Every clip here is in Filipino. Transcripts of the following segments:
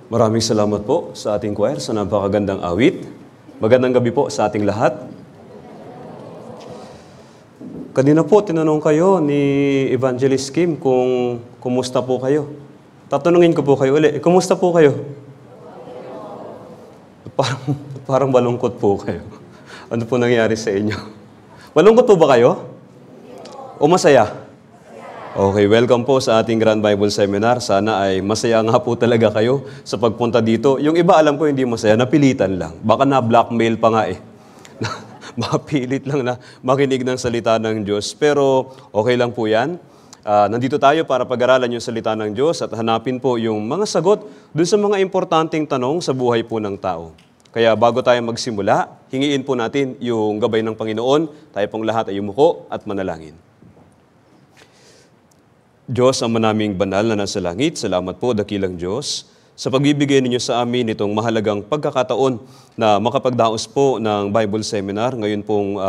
Maraming salamat po sa ating choir sa napakagandang awit. Magandang gabi po sa ating lahat. Kanina po, tinanong kayo ni Evangelist Kim kung kumusta po kayo. Tatanungin ko po kayo ulit, kumusta po kayo? Parang malungkot po kayo. Ano po nangyari sa inyo? Malungkot po ba kayo? O masaya? Okay, welcome po sa ating Grand Bible Seminar. Sana ay masaya nga po talaga kayo sa pagpunta dito. Yung iba alam ko hindi masaya, napilitan lang. Baka na-blackmail pa nga eh. Mapilit lang na makinig ng salita ng Diyos. Pero okay lang po yan. Nandito tayo para pag-aralan yung salita ng Diyos at hanapin po yung mga sagot dun sa mga importanteng tanong sa buhay po ng tao. Kaya bago tayo magsimula, hingiin po natin yung gabay ng Panginoon. Tayo pong lahat ay yumuko at manalangin. Diyos, ang manaming banal na nasa langit, salamat po, dakilang Diyos, sa pagbibigay ninyo sa amin itong mahalagang pagkakataon na makapagdaos po ng Bible Seminar ngayon pong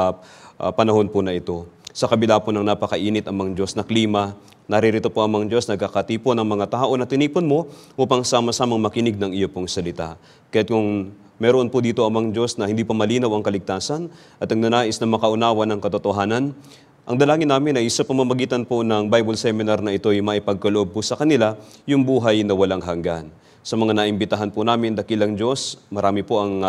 panahon po na ito. Sa kabila po ng napakainit amang Diyos na klima, naririto po amang Diyos, nagkakatipo ng mga tao na tinipon mo upang sama-samang makinig ng iyo pong salita. Kaya't kung meron po dito amang Diyos na hindi pa malinaw ang kaligtasan at ang nanais na makaunawa ng katotohanan, ang dalangin namin ay sa pamamagitan po ng Bible Seminar na ito ay maipagkaloob po sa kanila yung buhay na walang hanggan. Sa mga naimbitahan po namin, dakilang Diyos, marami po ang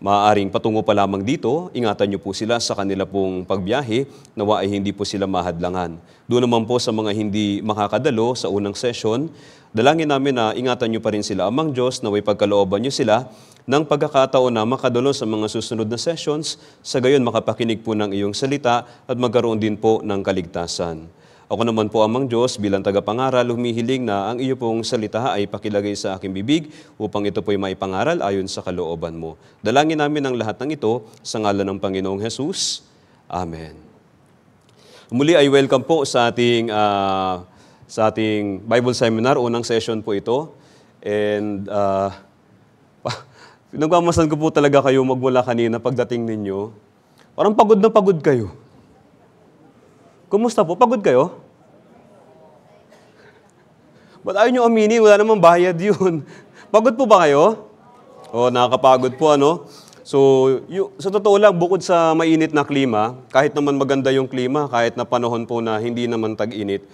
maaaring patungo pa lamang dito. Ingatan niyo po sila sa kanila pong pagbiyahe, nawa ay hindi po sila mahadlangan. Doon naman po sa mga hindi makakadalo sa unang session, dalangin namin na ingatan niyo pa rin sila amang Diyos, naway pagkalooban niyo sila ng pagkakataon na makadalo sa mga susunod na sessions, sa gayon makapakinig po ng iyong salita at magkaroon din po ng kaligtasan. Ako naman po amang Diyos bilang tagapangaral, humihiling na ang iyo pong salita ay pakilagay sa aking bibig upang ito po'y maipangaral ayon sa kalooban mo. Dalangin namin ang lahat ng ito sa ngalan ng Panginoong Hesus. Amen. Muli ay welcome po sa ating Bible Seminar. Unang session po ito. And nagmamasan ko po talaga kayo magmula kanina pagdating ninyo. Parang pagod na pagod kayo. Kumusta po? Pagod kayo? Ba't ayaw nyo aminin? Wala namang bayad yun. Pagod po ba kayo? O, nakakapagod po, ano? So, sa totoo lang, bukod sa mainit na klima, kahit naman maganda yung klima, kahit na panahon po na hindi naman tag-init,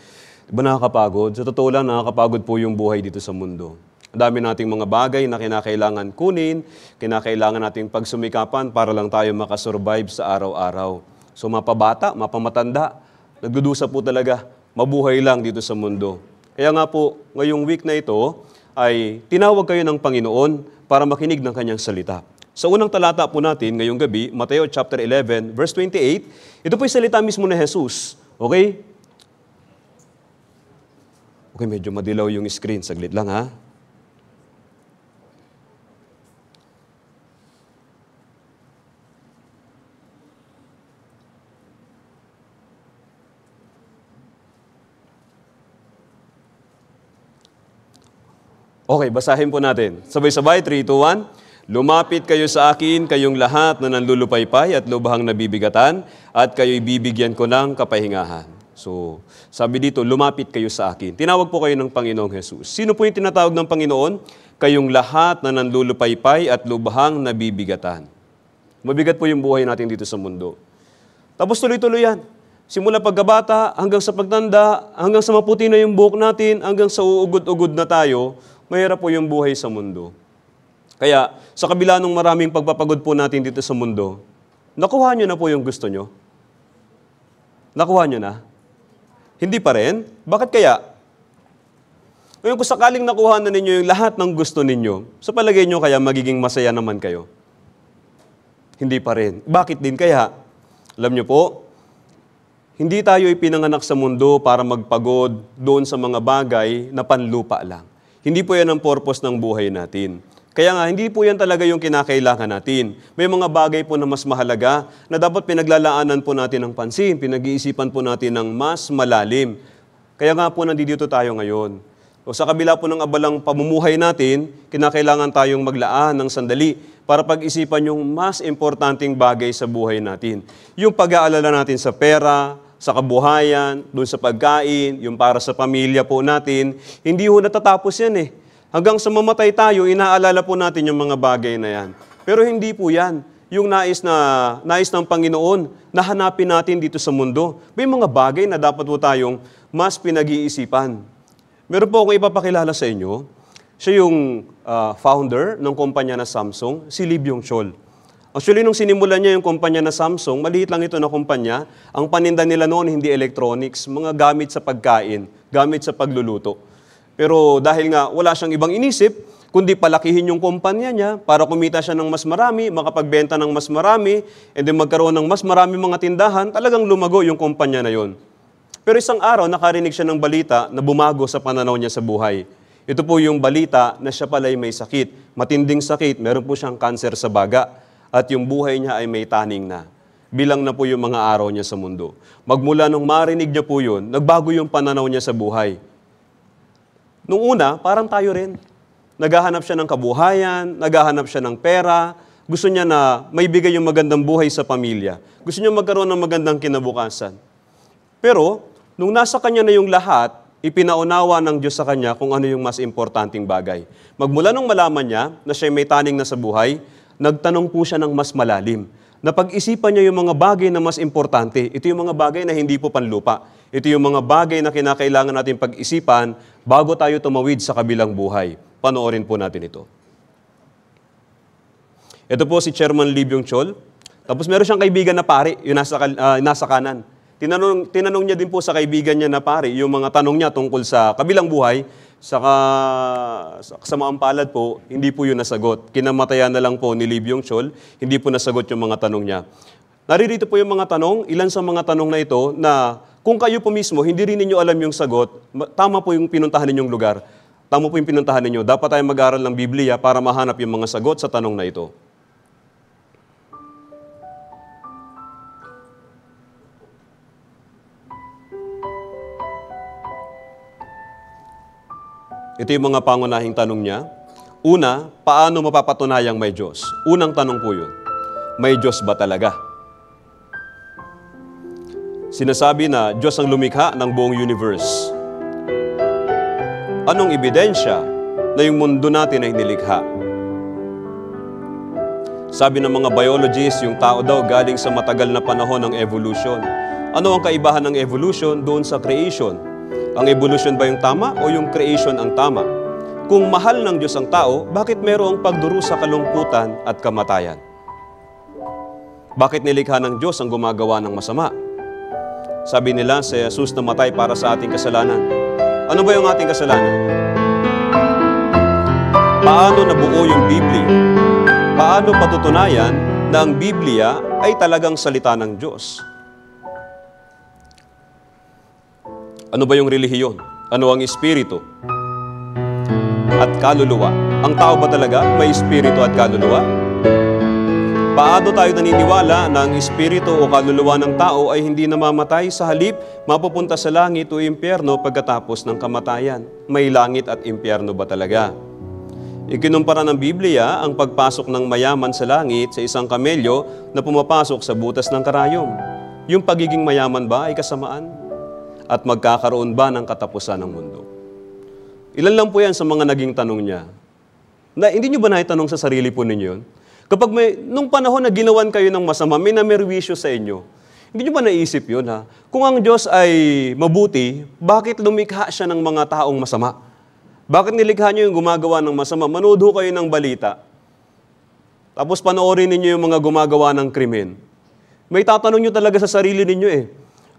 di ba nakakapagod? Sa totoo lang, nakakapagod po yung buhay dito sa mundo. Ang dami nating mga bagay na kinakailangan kunin, kinakailangan nating pagsumikapan para lang tayo makasurvive sa araw-araw. So, mapabata, mapamatanda, nagdudusa po talaga, mabuhay lang dito sa mundo. Kaya nga po, ngayong week na ito, ay tinawag kayo ng Panginoon para makinig ng kanyang salita. Sa unang talata po natin, ngayong gabi, Mateo chapter 11, verse 28, ito po yung salita mismo ni Jesus. Okay? Okay, medyo madilaw yung screen. Saglit lang, ha? Okay, basahin po natin. Sabay-sabay, 3, 2, 1. Lumapit kayo sa akin, kayong lahat na nanlulupaypay at lubhang nabibigatan, at kayo'y bibigyan ko ng kapahingahan. So, sabi dito, lumapit kayo sa akin. Tinawag po kayo ng Panginoong Jesus. Sino po yung tinatawag ng Panginoon? Kayong lahat na nanlulupaypay at lubhang nabibigatan. Mabigat po yung buhay natin dito sa mundo. Tapos tuloy-tuloy yan. Simula pagkabata, hanggang sa pagtanda, hanggang sa maputi na yung buhok natin, hanggang sa uugod-ugod na tayo, mahirap po yung buhay sa mundo. Kaya, sa kabila ng maraming pagpapagod po natin dito sa mundo, nakuha nyo na po yung gusto nyo? Nakuha nyo na? Hindi pa rin? Bakit kaya? Ngayon, kung sakaling nakuha na ninyo yung lahat ng gusto ninyo, sa palagay nyo kaya magiging masaya naman kayo? Hindi pa rin. Bakit din kaya? Alam nyo po, hindi tayo ipinanganak sa mundo para magpagod doon sa mga bagay na panlupa lang. Hindi po yan ang purpose ng buhay natin. Kaya nga, hindi po yan talaga yung kinakailangan natin. May mga bagay po na mas mahalaga na dapat pinaglalaanan po natin ng pansin, pinag-iisipan po natin ng mas malalim. Kaya nga po nandito tayo ngayon. O sa kabila po ng abalang pamumuhay natin, kinakailangan tayong maglaan ng sandali para pag-isipan yung mas importanteng bagay sa buhay natin. Yung pag-aalala natin sa pera, sa kabuhayan, doon sa pagkain, yung para sa pamilya po natin, hindi ho natatapos yan eh. Hanggang sa mamatay tayo, inaalala po natin yung mga bagay na yan. Pero hindi po yan yung nais ng Panginoon na hanapin natin dito sa mundo. May mga bagay na dapat po tayong mas pinag-iisipan. Meron po akong ipapakilala sa inyo. Siya yung founder ng kumpanya na Samsung, si Lee Byung-chul. Actually, nung sinimulan niya yung kumpanya na Samsung, maliit lang ito na kumpanya. Ang paninda nila noon, hindi electronics, mga gamit sa pagkain, gamit sa pagluluto. Pero dahil nga wala siyang ibang inisip, kundi palakihin yung kumpanya niya para kumita siya ng mas marami, makapagbenta ng mas marami, and then magkaroon ng mas marami mga tindahan, talagang lumago yung kumpanya na yon. Pero isang araw, nakarinig siya ng balita na bumago sa pananaw niya sa buhay. Ito po yung balita na siya pala'y may sakit, matinding sakit, meron po siyang cancer sa baga. At yung buhay niya ay may taning na. Bilang na po yung mga araw niya sa mundo. Magmula nung marinig niya po yun, nagbago yung pananaw niya sa buhay. Nung una, parang tayo rin. Naghahanap siya ng kabuhayan, naghahanap siya ng pera, gusto niya na may bigay yung magandang buhay sa pamilya. Gusto niya magkaroon ng magandang kinabukasan. Pero, nung nasa kanya na yung lahat, ipinaunawa ng Diyos sa kanya kung ano yung mas importanteng bagay. Magmula nung malaman niya na siya may taning na sa buhay, nagtanong po siya ng mas malalim. Napag-isipan niya yung mga bagay na mas importante. Ito yung mga bagay na hindi po panlupa. Ito yung mga bagay na kinakailangan natin pag-isipan bago tayo tumawid sa kabilang buhay. Panoorin po natin ito. Ito po si Chairman Lee Byung-chul. Tapos meron siyang kaibigan na pare, yung nasa kanan. Tinanong niya din po sa kaibigan niya na pare, yung mga tanong niya tungkol sa kabilang buhay, sa kasamaang palad po, hindi po yun nasagot. Kinamatayan na lang po ni Lee Byung-chul, hindi po nasagot yung mga tanong niya. Naririto po yung mga tanong, ilan sa mga tanong na ito na kung kayo po mismo, hindi rin ninyo alam yung sagot, tama po yung pinuntahan ninyong lugar. Tama po yung pinuntahan ninyo. Dapat tayo mag-aral ng Biblia para mahanap yung mga sagot sa tanong na ito. Ito yung mga pangunahing tanong niya. Una, paano mapapatunayang may Diyos? Unang tanong po yun. May Diyos ba talaga? Sinasabi na Diyos ang lumikha ng buong universe. Anong ebidensya na yung mundo natin ay nilikha? Sabi ng mga biologists, yung tao daw galing sa matagal na panahon ng evolution. Ano ang kaibahan ng evolution doon sa creation? Ang evolution ba yung tama o yung creation ang tama? Kung mahal ng Diyos ang tao, bakit mayroong pagdurusa sa kalungkutan at kamatayan? Bakit nilikha ng Diyos ang gumagawa ng masama? Sabi nila si Jesus namatay para sa ating kasalanan. Ano ba yung ating kasalanan? Paano nabuo yung Biblia? Paano patutunayan na ang Biblia ay talagang salita ng Diyos? Ano ba yung relihiyon? Ano ang espiritu? At kaluluwa. Ang tao ba talaga may espiritu at kaluluwa? Paano tayo naniniwala na ang espiritu o kaluluwa ng tao ay hindi namamatay, sa halip mapupunta sa langit o impyerno pagkatapos ng kamatayan? May langit at impyerno ba talaga? Ikinumpara ng Biblia ang pagpasok ng mayaman sa langit sa isang kamelyo na pumapasok sa butas ng karayom. Yung pagiging mayaman ba ay kasamaan? At magkakaroon ba ng katapusan ng mundo? Ilan lang po yan sa mga naging tanong niya. Hindi nyo ba naitanong sa sarili po ninyo yun? Kapag nung panahon na ginawan kayo ng masama, may namerwisyo sa inyo, hindi nyo ba naisip yun ha? Kung ang Diyos ay mabuti, bakit lumikha siya ng mga taong masama? Bakit nilikha nyo yung gumagawa ng masama? Manood ho kayo ng balita. Tapos panoorin ninyo yung mga gumagawa ng krimen. May tatanong nyo talaga sa sarili ninyo eh.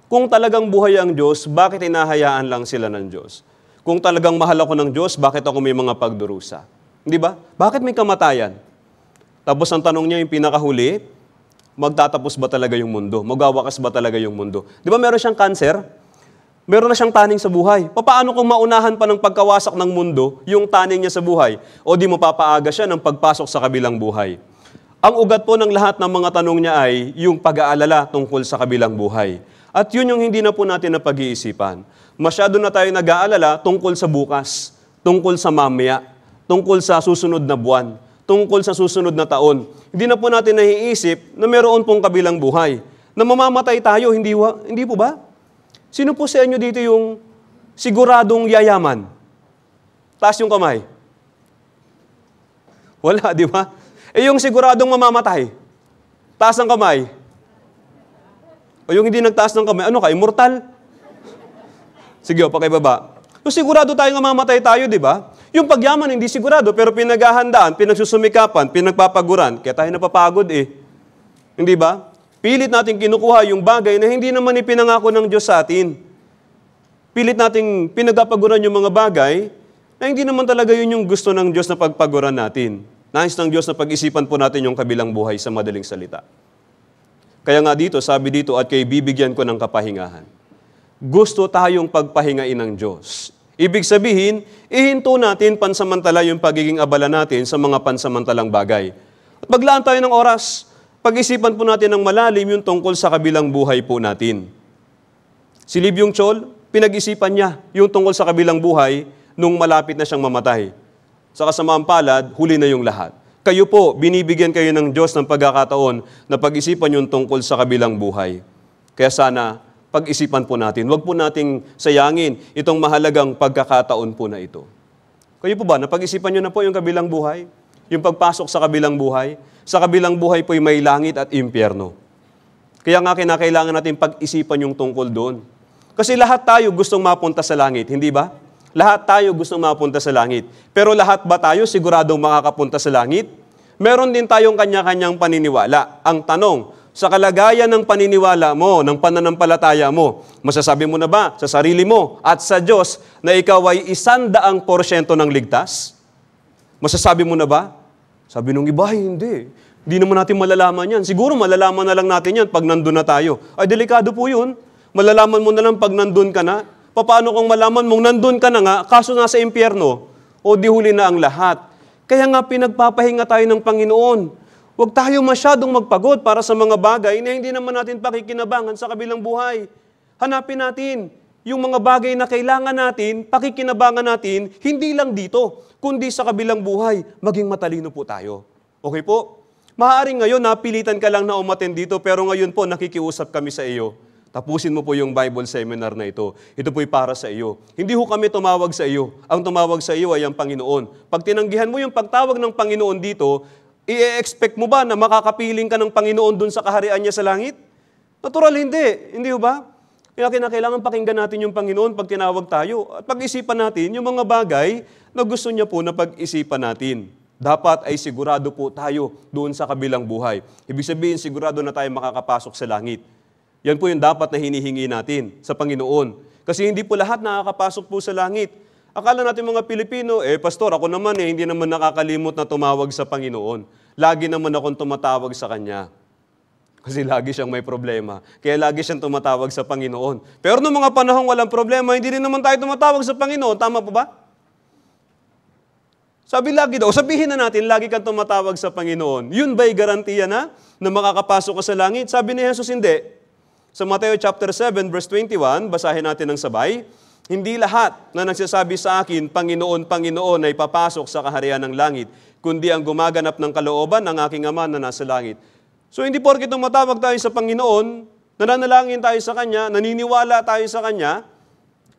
Kung talagang buhay ang Diyos, bakit hinahayaan lang sila ng Diyos? Kung talagang mahal ako ng Diyos, bakit ako may mga pagdurusa? Di ba? Bakit may kamatayan? Tapos ang tanong niya yung pinakahuli, magtatapos ba talaga yung mundo? Magwawakas ba talaga yung mundo? Di ba meron siyang cancer? Meron na siyang taning sa buhay. Paano kung maunahan pa ng pagkawasak ng mundo yung taning niya sa buhay? O di mo papaaga siya ng pagpasok sa kabilang buhay? Ang ugat po ng lahat ng mga tanong niya ay yung pag-aalala tungkol sa kabilang buhay. At yun yung hindi na po natin na pag-iisipan. Masyado na tayo nag-aalala tungkol sa bukas, tungkol sa mamaya, tungkol sa susunod na buwan, tungkol sa susunod na taon. Hindi na po natin naiisip na meron pong kabilang buhay. Na mamamatay tayo, hindi po ba? Sino po sa inyo dito yung siguradong yayaman? Taas yung kamay. Wala, di ba? Eh yung siguradong mamamatay, taas ng kamay. O yung hindi nagtaas ng kamay, ano ka, immortal? Sige, pakibaba. So sigurado tayo nga mamatay tayo, di ba? Yung pagyaman, hindi sigurado, pero pinaghahandaan, pinagsusumikapan, pinagpapaguran. Kaya tayo napapagod eh. Hindi ba? Pilit natin kinukuha yung bagay na hindi naman ipinangako ng Diyos sa atin. Pilit natin pinagpapaguran yung mga bagay na hindi naman talaga yun yung gusto ng Diyos na pagpaguran natin. Nais ng Diyos na pag-isipan po natin yung kabilang buhay sa madaling salita. Kaya nga dito, sabi dito, at kayo bibigyan ko ng kapahingahan. Gusto tayong pagpahingain ng Diyos. Ibig sabihin, ihinto natin pansamantala yung pagiging abala natin sa mga pansamantalang bagay. At maglaan tayo ng oras, pag-isipan po natin ng malalim yung tungkol sa kabilang buhay po natin. Si Libyong Chol, pinag-isipan niya yung tungkol sa kabilang buhay nung malapit na siyang mamatay. Sa kasamaang palad, huli na yung lahat. Kayo po, binibigyan kayo ng Diyos ng pagkakataon na pag-isipan yung tungkol sa kabilang buhay. Kaya sana, pag-isipan po natin. Huwag po nating sayangin itong mahalagang pagkakataon po na ito. Kayo po ba, napag-isipan nyo na po yung kabilang buhay? Yung pagpasok sa kabilang buhay? Sa kabilang buhay po may langit at impyerno. Kaya nga kinakailangan natin pag-isipan yung tungkol doon. Kasi lahat tayo gustong mapunta sa langit, hindi ba? Lahat tayo gustong mapunta sa langit. Pero lahat ba tayo siguradong makakapunta sa langit? Meron din tayong kanya-kanyang paniniwala. Ang tanong, sa kalagayan ng paniniwala mo, ng pananampalataya mo, masasabi mo na ba sa sarili mo at sa Diyos na ikaw ay 100% ng ligtas? Masasabi mo na ba? Sabi nung iba, hindi. Hindi naman natin malalaman yan. Siguro malalaman na lang natin yan pag nandun na tayo. Ay, delikado po yun. Malalaman mo na lang pag nandun ka na. Paano kung malaman mong nandun ka na nga, kaso nasa impyerno? O di huli na ang lahat. Kaya nga pinagpapahinga tayo ng Panginoon. Huwag tayo masyadong magpagod para sa mga bagay na hindi naman natin pakikinabangan sa kabilang buhay. Hanapin natin yung mga bagay na kailangan natin, pakikinabangan natin, hindi lang dito, kundi sa kabilang buhay, maging matalino po tayo. Okay po? Maaaring ngayon napilitan ka lang na umattend dito, pero ngayon po nakikiusap kami sa iyo. Tapusin mo po yung Bible seminar na ito. Ito po'y para sa iyo. Hindi ho kami tumawag sa iyo. Ang tumawag sa iyo ay ang Panginoon. Pag tinanggihan mo yung pagtawag ng Panginoon dito, i-expect mo ba na makakapiling ka ng Panginoon dun sa kaharian niya sa langit? Natural, hindi. Hindi ba? Kaya kinakailangan pakinggan natin yung Panginoon pag tinawag tayo. At pag-isipan natin yung mga bagay na gusto niya po na pag-isipan natin. Dapat ay sigurado po tayo doon sa kabilang buhay. Ibig sabihin, sigurado na tayo makakapasok sa langit. Yan po yung dapat na hinihingi natin sa Panginoon. Kasi hindi po lahat nakakapasok po sa langit. Akala natin mga Pilipino, pastor, ako naman hindi naman nakakalimot na tumawag sa Panginoon. Lagi naman akong tumatawag sa Kanya. Kasi lagi siyang may problema. Kaya lagi siyang tumatawag sa Panginoon. Pero noong mga panahong walang problema, hindi rin naman tayo tumatawag sa Panginoon. Tama po ba? Sabi lagi daw, sabihin na natin, lagi kang tumatawag sa Panginoon. Yun ba'y garantiya na makakapasok ka sa langit? Sabi ni Jesus, hindi. Sa Mateo chapter 7, verse 21, basahin natin ng sabay. Hindi lahat na nagsasabi sa akin, Panginoon, Panginoon, ay papasok sa kaharian ng langit, kundi ang gumaganap ng kalooban ng aking Ama na nasa langit. So hindi porke tumatawag tayo sa Panginoon, nananalangin tayo sa Kanya, naniniwala tayo sa Kanya,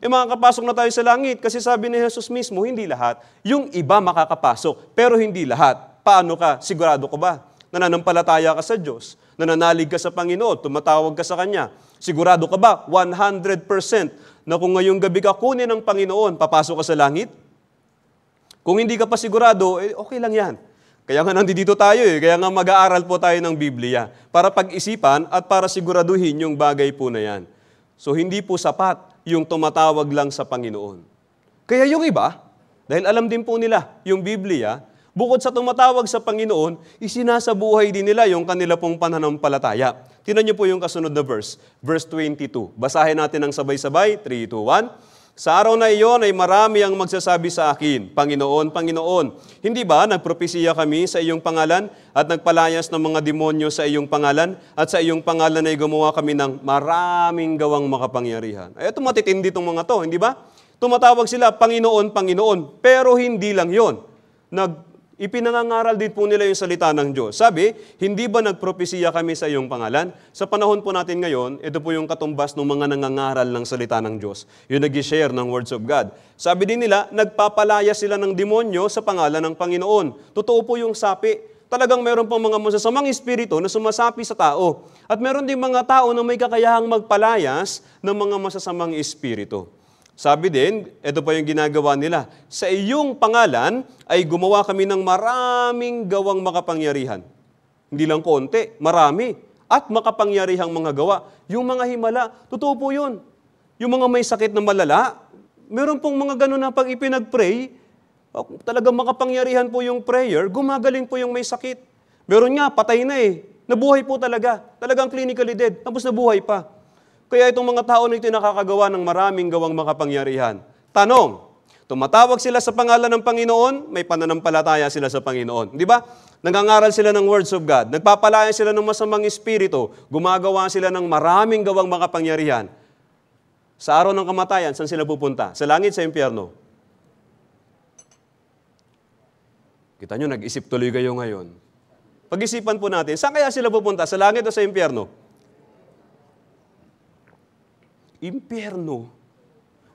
makakapasok na tayo sa langit. Kasi sabi ni Jesus mismo, hindi lahat. Yung iba makakapasok, pero hindi lahat. Paano ka? Sigurado ka ba? Nananampalataya ka sa Diyos, nananalig ka sa Panginoon, tumatawag ka sa Kanya. Sigurado ka ba? 100% na kung ngayong gabi ka kunin ng Panginoon, papasok ka sa langit? Kung hindi ka pa sigurado, okay lang yan. Kaya nga nandito tayo kaya nga mag-aaral po tayo ng Biblia para pag-isipan at para siguraduhin yung bagay po na yan. So hindi po sapat yung tumatawag lang sa Panginoon. Kaya yung iba, dahil alam din po nila yung Biblia, bukod sa tumatawag sa Panginoon, isinasabuhay din nila yung kanila pong pananampalataya. Tingnan niyo po yung kasunod na verse 22. Basahin natin ng sabay-sabay, 3, 2, 1. Sa araw na iyon ay marami ang magsasabi sa akin, Panginoon, Panginoon, hindi ba nagpropesiya kami sa iyong pangalan at nagpalayas ng mga demonyo sa iyong pangalan at sa iyong pangalan ay gumawa kami ng maraming gawang makapangyarihan? Ay, ito matitindi itong mga to, hindi ba? Tumatawag sila, Panginoon, Panginoon, pero hindi lang yon. ipinangangaral din po nila yung salita ng Diyos. Sabi, hindi ba nagpropesiya kami sa iyong pangalan? Sa panahon po natin ngayon, ito po yung katumbas ng mga nangangaral ng salita ng Diyos. Yung nag-share ng words of God. Sabi din nila, nagpapalaya sila ng demonyo sa pangalan ng Panginoon. Totoo po yung sapi. Talagang meron pong mga masasamang espiritu na sumasapi sa tao. At meron din mga tao na may kakayahang magpalayas ng mga masasamang espiritu. Sabi din, ito pa yung ginagawa nila, sa iyong pangalan ay gumawa kami ng maraming gawang makapangyarihan. Hindi lang konti, marami. At makapangyarihang mga gawa. Yung mga himala, totoo po yun. Yung mga may sakit na malala, meron pong mga ganun na pag ipinag-pray, talagang makapangyarihan po yung prayer, gumagaling po yung may sakit. Meron nga, patay na eh. Nabuhay po talaga. Talagang clinically dead. Tapos nabuhay pa. Kaya itong mga tao na ito nakakagawa ng maraming gawang makapangyarihan. Tanong, tumatawag sila sa pangalan ng Panginoon, may pananampalataya sila sa Panginoon. Di ba? Nangangaral sila ng words of God. Nagpapalaya sila ng masamang espiritu. Gumagawa sila ng maraming gawang makapangyarihan. Sa araw ng kamatayan, saan sila pupunta? Sa langit, sa impyerno? Kita nyo, nag-isip tuloy kayo ngayon. Pag-isipan po natin, saan kaya sila pupunta? Sa langit o sa impyerno? Impyerno.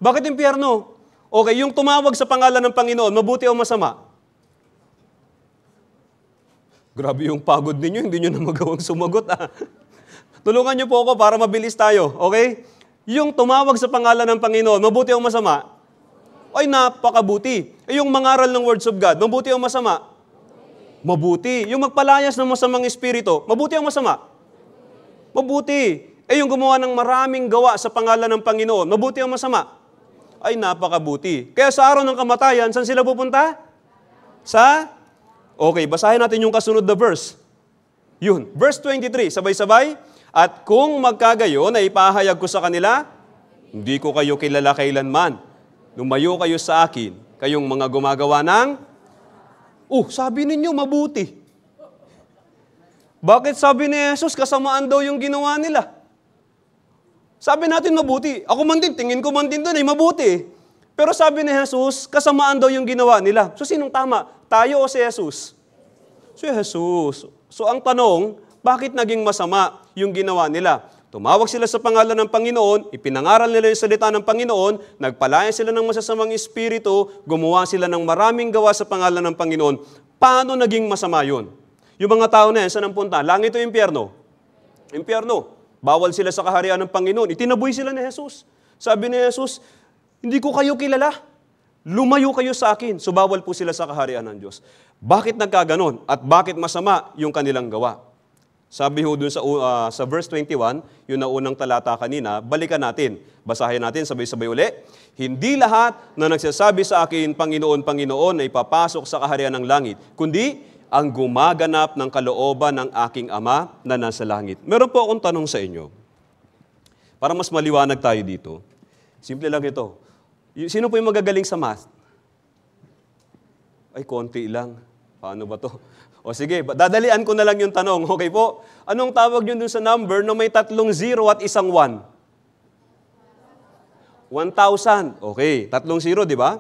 Bakit impyerno? Okay, yung tumawag sa pangalan ng Panginoon, mabuti o masama? Grabe yung pagod ninyo, hindi nyo na magawang sumagot. Tulungan nyo po ako para mabilis tayo, okay? Yung tumawag sa pangalan ng Panginoon, mabuti o masama? Ay, napakabuti. Yung mangaral ng words of God, mabuti o masama? Mabuti. Yung magpalayas ng masamang espiritu, mabuti o masama? Mabuti. Yung gumawa ng maraming gawa sa pangalan ng Panginoon, mabuti o masama? Ay, napakabuti. Kaya sa araw ng kamatayan, saan sila pupunta? Okay, basahin natin yung kasunod na verse. Yun, verse 23, sabay-sabay. At kung magkagayon ay ipahayag ko sa kanila, hindi ko kayo kilala kailanman. Lumayo kayo sa akin, kayong mga gumagawa ng... sabi ninyo, mabuti. Bakit sabi ni Jesus, kasamaan daw yung ginawa nila? Sabi natin mabuti. Ako man din, tingin ko man din doon, mabuti. Pero sabi ni Jesus, kasamaan daw yung ginawa nila. So, sinong tama? Tayo o si Jesus? Si Jesus. So, ang tanong, bakit naging masama yung ginawa nila? Tumawag sila sa pangalan ng Panginoon, ipinangaral nila yung salita ng Panginoon, nagpalaya sila ng masasamang espiritu, gumawa sila ng maraming gawa sa pangalan ng Panginoon. Paano naging masama yun? Yung mga tao na yan, saan ang punta? Langit o impyerno? Impyerno. Bawal sila sa kaharian ng Panginoon. Itinaboy sila ni Jesus. Sabi ni Jesus, hindi ko kayo kilala. Lumayo kayo sa akin. So bawal po sila sa kaharian ng Diyos. Bakit nagkaganon? At bakit masama yung kanilang gawa? Sabi ho dun sa verse 21, yung naunang talata kanina, balikan natin. Basahin natin, sabay-sabay uli. Hindi lahat na nagsasabi sa akin, Panginoon, Panginoon, ay papasok sa kaharian ng langit, kundi ang gumaganap ng kalooban ng aking Ama na nasa langit. Meron po akong tanong sa inyo. Para mas maliwanag tayo dito. Simple lang ito. Sino po yung magagaling sa math? Ay, konti lang. Paano ba to? O sige, dadalian ko na lang yung tanong. Okay po? Anong tawag yun dun sa number na may 3 0 at isang 1? 1,000. Okay, 3 0, di ba?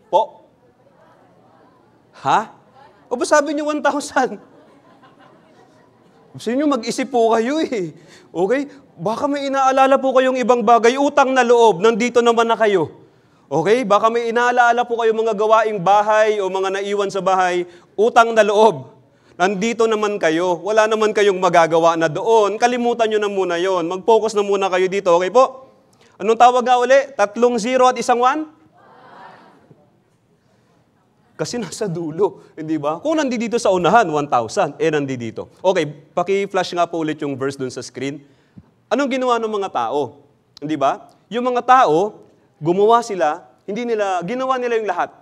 Po? Ha? O ba sabi niyo 1,000? Gusto niyo mag-isip po kayo eh. Okay? Baka may inaalala po kayong ibang bagay, utang na loob, nandito naman na kayo. Okay? Baka may inaalala po kayong mga gawaing bahay o mga naiwan sa bahay, utang na loob. Nandito naman kayo. Wala naman kayong magagawa na doon. Kalimutan nyo na muna yon. Mag-focus na muna kayo dito. Okay po? Anong tawag nga uli? 3 0 at isang 1? Kasi nasa dulo, hindi ba? Kung nandito sa unahan, 1,000, nandito. Okay, paki-flash nga po ulit yung verse dun sa screen. Anong ginawa ng mga tao? Hindi ba? Yung mga tao, gumawa sila, ginawa nila yung lahat.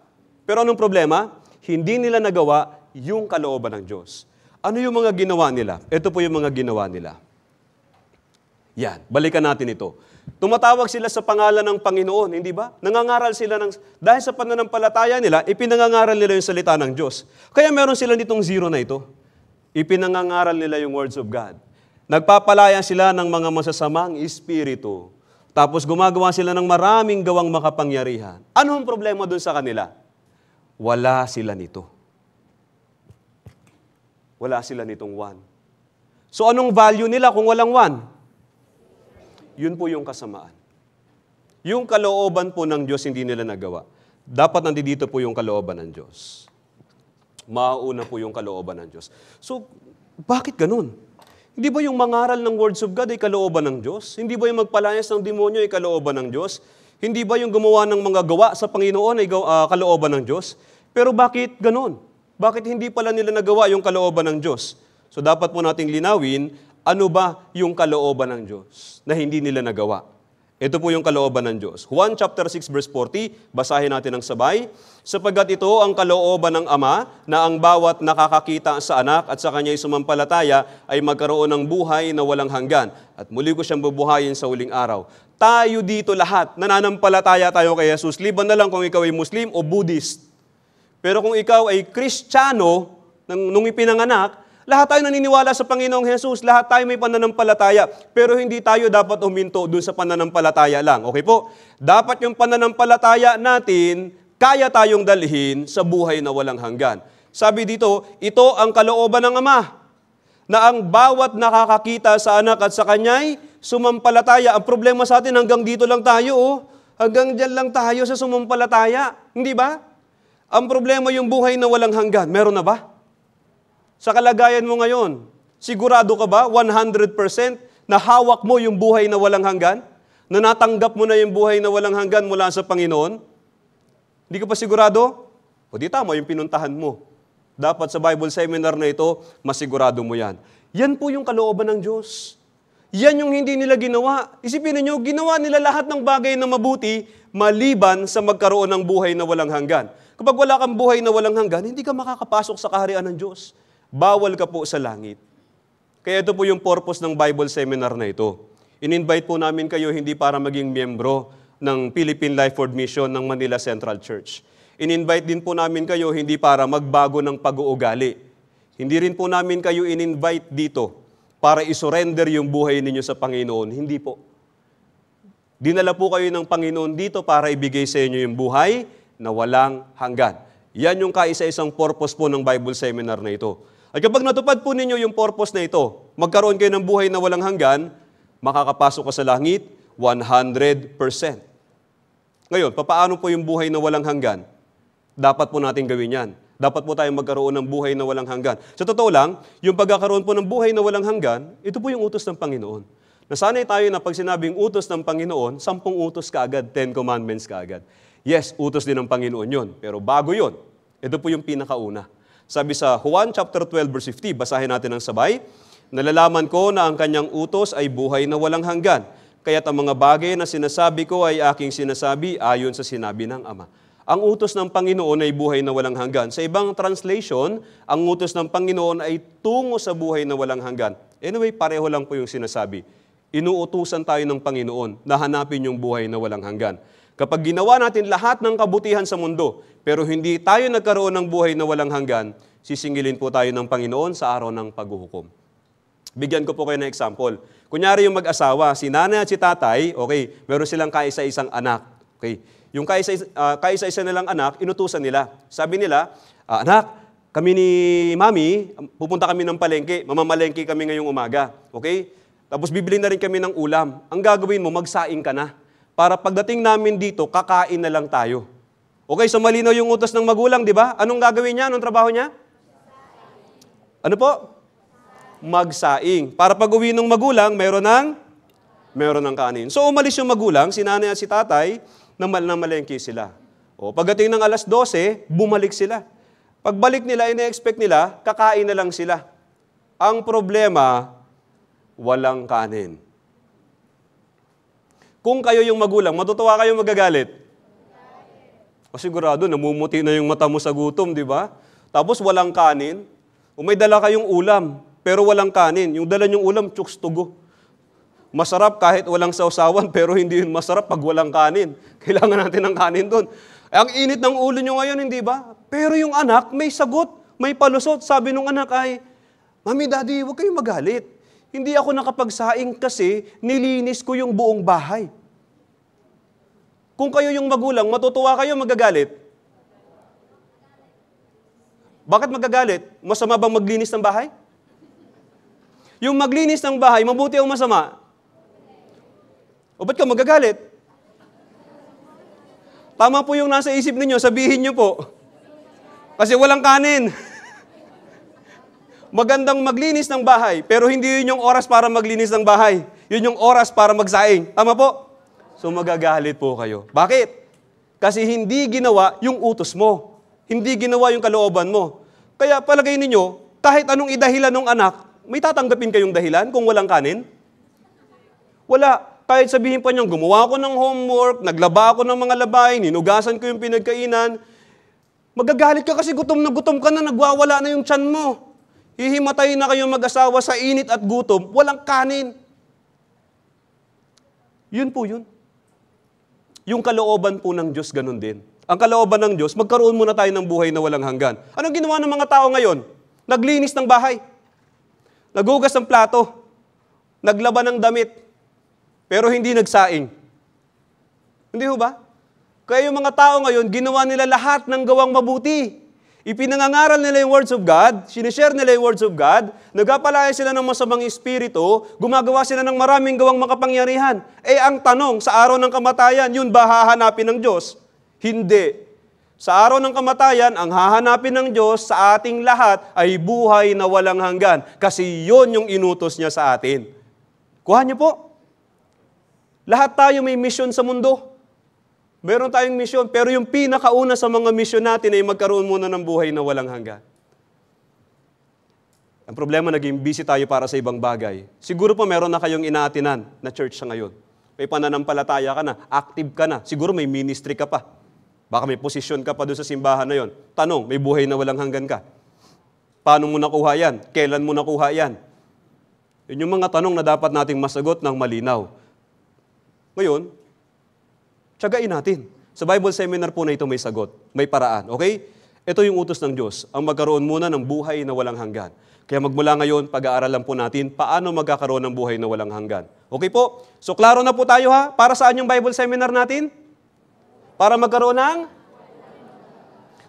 Pero anong problema? Hindi nila nagawa yung kalooban ng Diyos. Ano yung mga ginawa nila? Ito po yung mga ginawa nila. Yan, balikan natin ito. Tumatawag sila sa pangalan ng Panginoon, hindi ba? Nangangaral sila dahil sa pananampalataya nila, ipinangangaral nila yung salita ng Diyos. Kaya meron sila nitong 0 na ito. Ipinangangaral nila yung words of God. Nagpapalaya sila ng mga masasamang espiritu. Tapos gumagawa sila ng maraming gawang makapangyarihan. Ano ang problema dun sa kanila? Wala sila nito. Wala sila nitong one. So anong value nila kung walang one? Yun po yung kasamaan. Yung kalooban po ng Diyos hindi nila nagawa. Dapat nandito po yung kalooban ng Diyos. Mauna po yung kalooban ng Diyos. So, bakit ganun? Hindi ba yung mangaral ng words of God ay kalooban ng Diyos? Hindi ba yung magpalayas ng demonyo ay kalooban ng Diyos? Hindi ba yung gumawa ng mga gawa sa Panginoon ay kalooban ng Diyos? Pero bakit ganun? Bakit hindi pala nila nagawa yung kalooban ng Diyos? So dapat po nating linawin, ano ba yung kalooban ng Diyos na hindi nila nagawa? Ito po yung kalooban ng Diyos. Juan chapter 6 verse 40, basahin natin ng sabay. Sapagkat ito ang kalooban ng Ama na ang bawat nakakakita sa anak at sa kanya'y sumampalataya ay magkaroon ng buhay na walang hanggan. At muli ko siyang bubuhayin sa huling araw. Tayo dito lahat, nananampalataya tayo kay Jesus. Liban na lang kung ikaw ay Muslim o Buddhist. Pero kung ikaw ay Kristiyano, nung ipinanganak, lahat tayo naniniwala sa Panginoong Jesus. Lahat tayo may pananampalataya. Pero hindi tayo dapat huminto dun sa pananampalataya lang. Okay po? Dapat yung pananampalataya natin, kaya tayong dalhin sa buhay na walang hanggan. Sabi dito, ito ang kalooban ng Ama, na ang bawat nakakakita sa anak at sa kanya'y sumampalataya. Ang problema sa atin, hanggang dito lang tayo. Oh. Hanggang dyan lang tayo sa sumampalataya. Hindi ba? Ang problema yung buhay na walang hanggan. Meron na ba? Sa kalagayan mo ngayon, sigurado ka ba 100% na hawak mo yung buhay na walang hanggan? Na natanggap mo na yung buhay na walang hanggan mula sa Panginoon? Hindi ka pa sigurado? O di tama yung pinuntahan mo. Dapat sa Bible seminar na ito, masigurado mo yan. Yan po yung kalooban ng Diyos. Yan yung hindi nila ginawa. Isipin niyo, ginawa nila lahat ng bagay na mabuti maliban sa magkaroon ng buhay na walang hanggan. Kapag wala kang buhay na walang hanggan, hindi ka makakapasok sa kaharian ng Diyos. Bawal ka po sa langit. Kaya ito po yung purpose ng Bible seminar na ito. In-invite po namin kayo hindi para maging miyembro ng Philippine Life Word Mission ng Manila Central Church. In-invite din po namin kayo hindi para magbago ng pag-uugali. Hindi rin po namin kayo in-invite dito para isurrender yung buhay ninyo sa Panginoon. Hindi po. Dinala po kayo ng Panginoon dito para ibigay sa inyo yung buhay na walang hanggan. Yan yung kaisa-isang purpose po ng Bible seminar na ito. At kapag natupad po ninyo yung purpose na ito, magkaroon kayo ng buhay na walang hanggan, makakapasok ka sa langit 100%. Ngayon, papaano po yung buhay na walang hanggan? Dapat po natin gawin yan. Dapat po tayong magkaroon ng buhay na walang hanggan. Sa totoo lang, yung pagkakaroon po ng buhay na walang hanggan, ito po yung utos ng Panginoon. Nasanay tayo na pag sinabing utos ng Panginoon, 10 utos ka agad, 10 commandments ka agad. Yes, utos din ng Panginoon yun. Pero bago yun, ito po yung pinakauna. Sabi sa Juan chapter 12 verse 50, basahin natin ng sabay, nalalaman ko na ang kanyang utos ay buhay na walang hanggan. Kaya't ang mga bagay na sinasabi ko ay aking sinasabi ayon sa sinabi ng Ama. Ang utos ng Panginoon ay buhay na walang hanggan. Sa ibang translation, ang utos ng Panginoon ay tungo sa buhay na walang hanggan. Anyway, pareho lang po yung sinasabi. Inuutusan tayo ng Panginoon na hanapin yung buhay na walang hanggan. Kapag ginawa natin lahat ng kabutihan sa mundo, pero hindi tayo nagkaroon ng buhay na walang hanggan, sisingilin po tayo ng Panginoon sa araw ng paghuhukom. Bigyan ko po kayo ng example. Kunyari yung mag-asawa, si nanay at si tatay, okay, meron silang kaisa-isang anak. Okay. Yung kaisa-isa nilang anak, inutusan nila. Sabi nila, anak, kami ni mami, pupunta kami ng palengke, mamamalengke kami ngayong umaga. Okay? Tapos bibili na rin kami ng ulam. Ang gagawin mo, magsaing ka na. Para pagdating namin dito, kakain na lang tayo. Okay, so malinaw yung utos ng magulang, di ba? Anong gagawin niya? Anong trabaho niya? Ano po? Magsaing. Para pag uwi ng magulang, meron ng kanin. So umalis yung magulang, si nanay at si tatay, na malengke sila. O pagdating ng alas 12, bumalik sila. Pagbalik nila, ina-expect nila, kakain na lang sila. Ang problema, walang kanin. Kung kayo yung magulang, matutuwa kayo magagalit? O sigurado, namumuti na yung mata mo sa gutom, di ba? Tapos walang kanin. O may dala kayong ulam, pero walang kanin. Yung dala nyong ulam, chooks tugo. Masarap kahit walang sausawan, pero hindi yun masarap pag walang kanin. Kailangan natin ng kanin doon. Ang init ng ulo nyo ngayon, hindi ba? Pero yung anak, may sagot, may palusot. Sabi nung anak ay, Mami, Daddy, huwag kayong magalit. Hindi ako nakapagsaing kasi nilinis ko yung buong bahay. Kung kayo yung magulang, matutuwa kayo, magagalit? Bakit magagalit? Masama bang maglinis ng bahay? Yung maglinis ng bahay, mabuti o masama? O ba't ka magagalit? Tama po yung nasa isip ninyo, sabihin nyo po. Kasi walang kanin. Magandang maglinis ng bahay, pero hindi yun yung oras para maglinis ng bahay. Yun yung oras para magsaing. Tama po? So magagalit po kayo. Bakit? Kasi hindi ginawa yung utos mo. Hindi ginawa yung kalooban mo. Kaya palagay ninyo, kahit anong idahilan ng anak, may tatanggapin kayong dahilan kung walang kanin? Wala. Kahit sabihin pa niyang, gumawa ako ng homework, naglaba ako ng mga labahin, hinugasan ko yung pinagkainan, magagalit ka kasi gutom ka na, nagwawala na yung tiyan mo. Hihimatay na kayong mag-asawa sa init at gutom, walang kanin. Yun po yun. Yung kalooban po ng Diyos, ganun din. Ang kalooban ng Diyos, magkaroon muna tayo ng buhay na walang hanggan. Anong ginawa ng mga tao ngayon? Naglinis ng bahay. Naghugas ng plato. Naglaba ng damit. Pero hindi nagsaing. Hindi ho ba? Kaya yung mga tao ngayon, ginawa nila lahat ng gawang mabuti. Ipinangangaral nila yung words of God, sinishare nila yung words of God, nagpapalaya sila ng masamang espiritu, gumagawa sila ng maraming gawang makapangyarihan. Eh ang tanong, sa araw ng kamatayan, yun ba hahanapin ng Diyos? Hindi. Sa araw ng kamatayan, ang hahanapin ng Diyos sa ating lahat ay buhay na walang hanggan. Kasi yun yung inutos niya sa atin. Kuha niyo po. Lahat tayo may mission sa mundo. Meron tayong mission, pero yung pinakauna sa mga mission natin ay magkaroon muna ng buhay na walang hanggan. Ang problema, naging busy tayo para sa ibang bagay. Siguro pa meron na kayong inaatinan na church sa ngayon. May pananampalataya ka na, active ka na, siguro may ministry ka pa. Baka may posisyon ka pa doon sa simbahan na yon. Tanong, may buhay na walang hanggan ka? Paano mo nakuha yan? Kailan mo nakuha yan? Yun yung mga tanong na dapat nating masagot ng malinaw. Ngayon, tiyagain natin. Sa Bible seminar po na ito may sagot, may paraan, okay? Ito yung utos ng Diyos, ang magkaroon muna ng buhay na walang hanggan. Kaya magmula ngayon, pag-aaralan po natin paano magkakaroon ng buhay na walang hanggan. Okay po? So, klaro na po tayo ha? Para saan yung Bible seminar natin? Para magkaroon ng?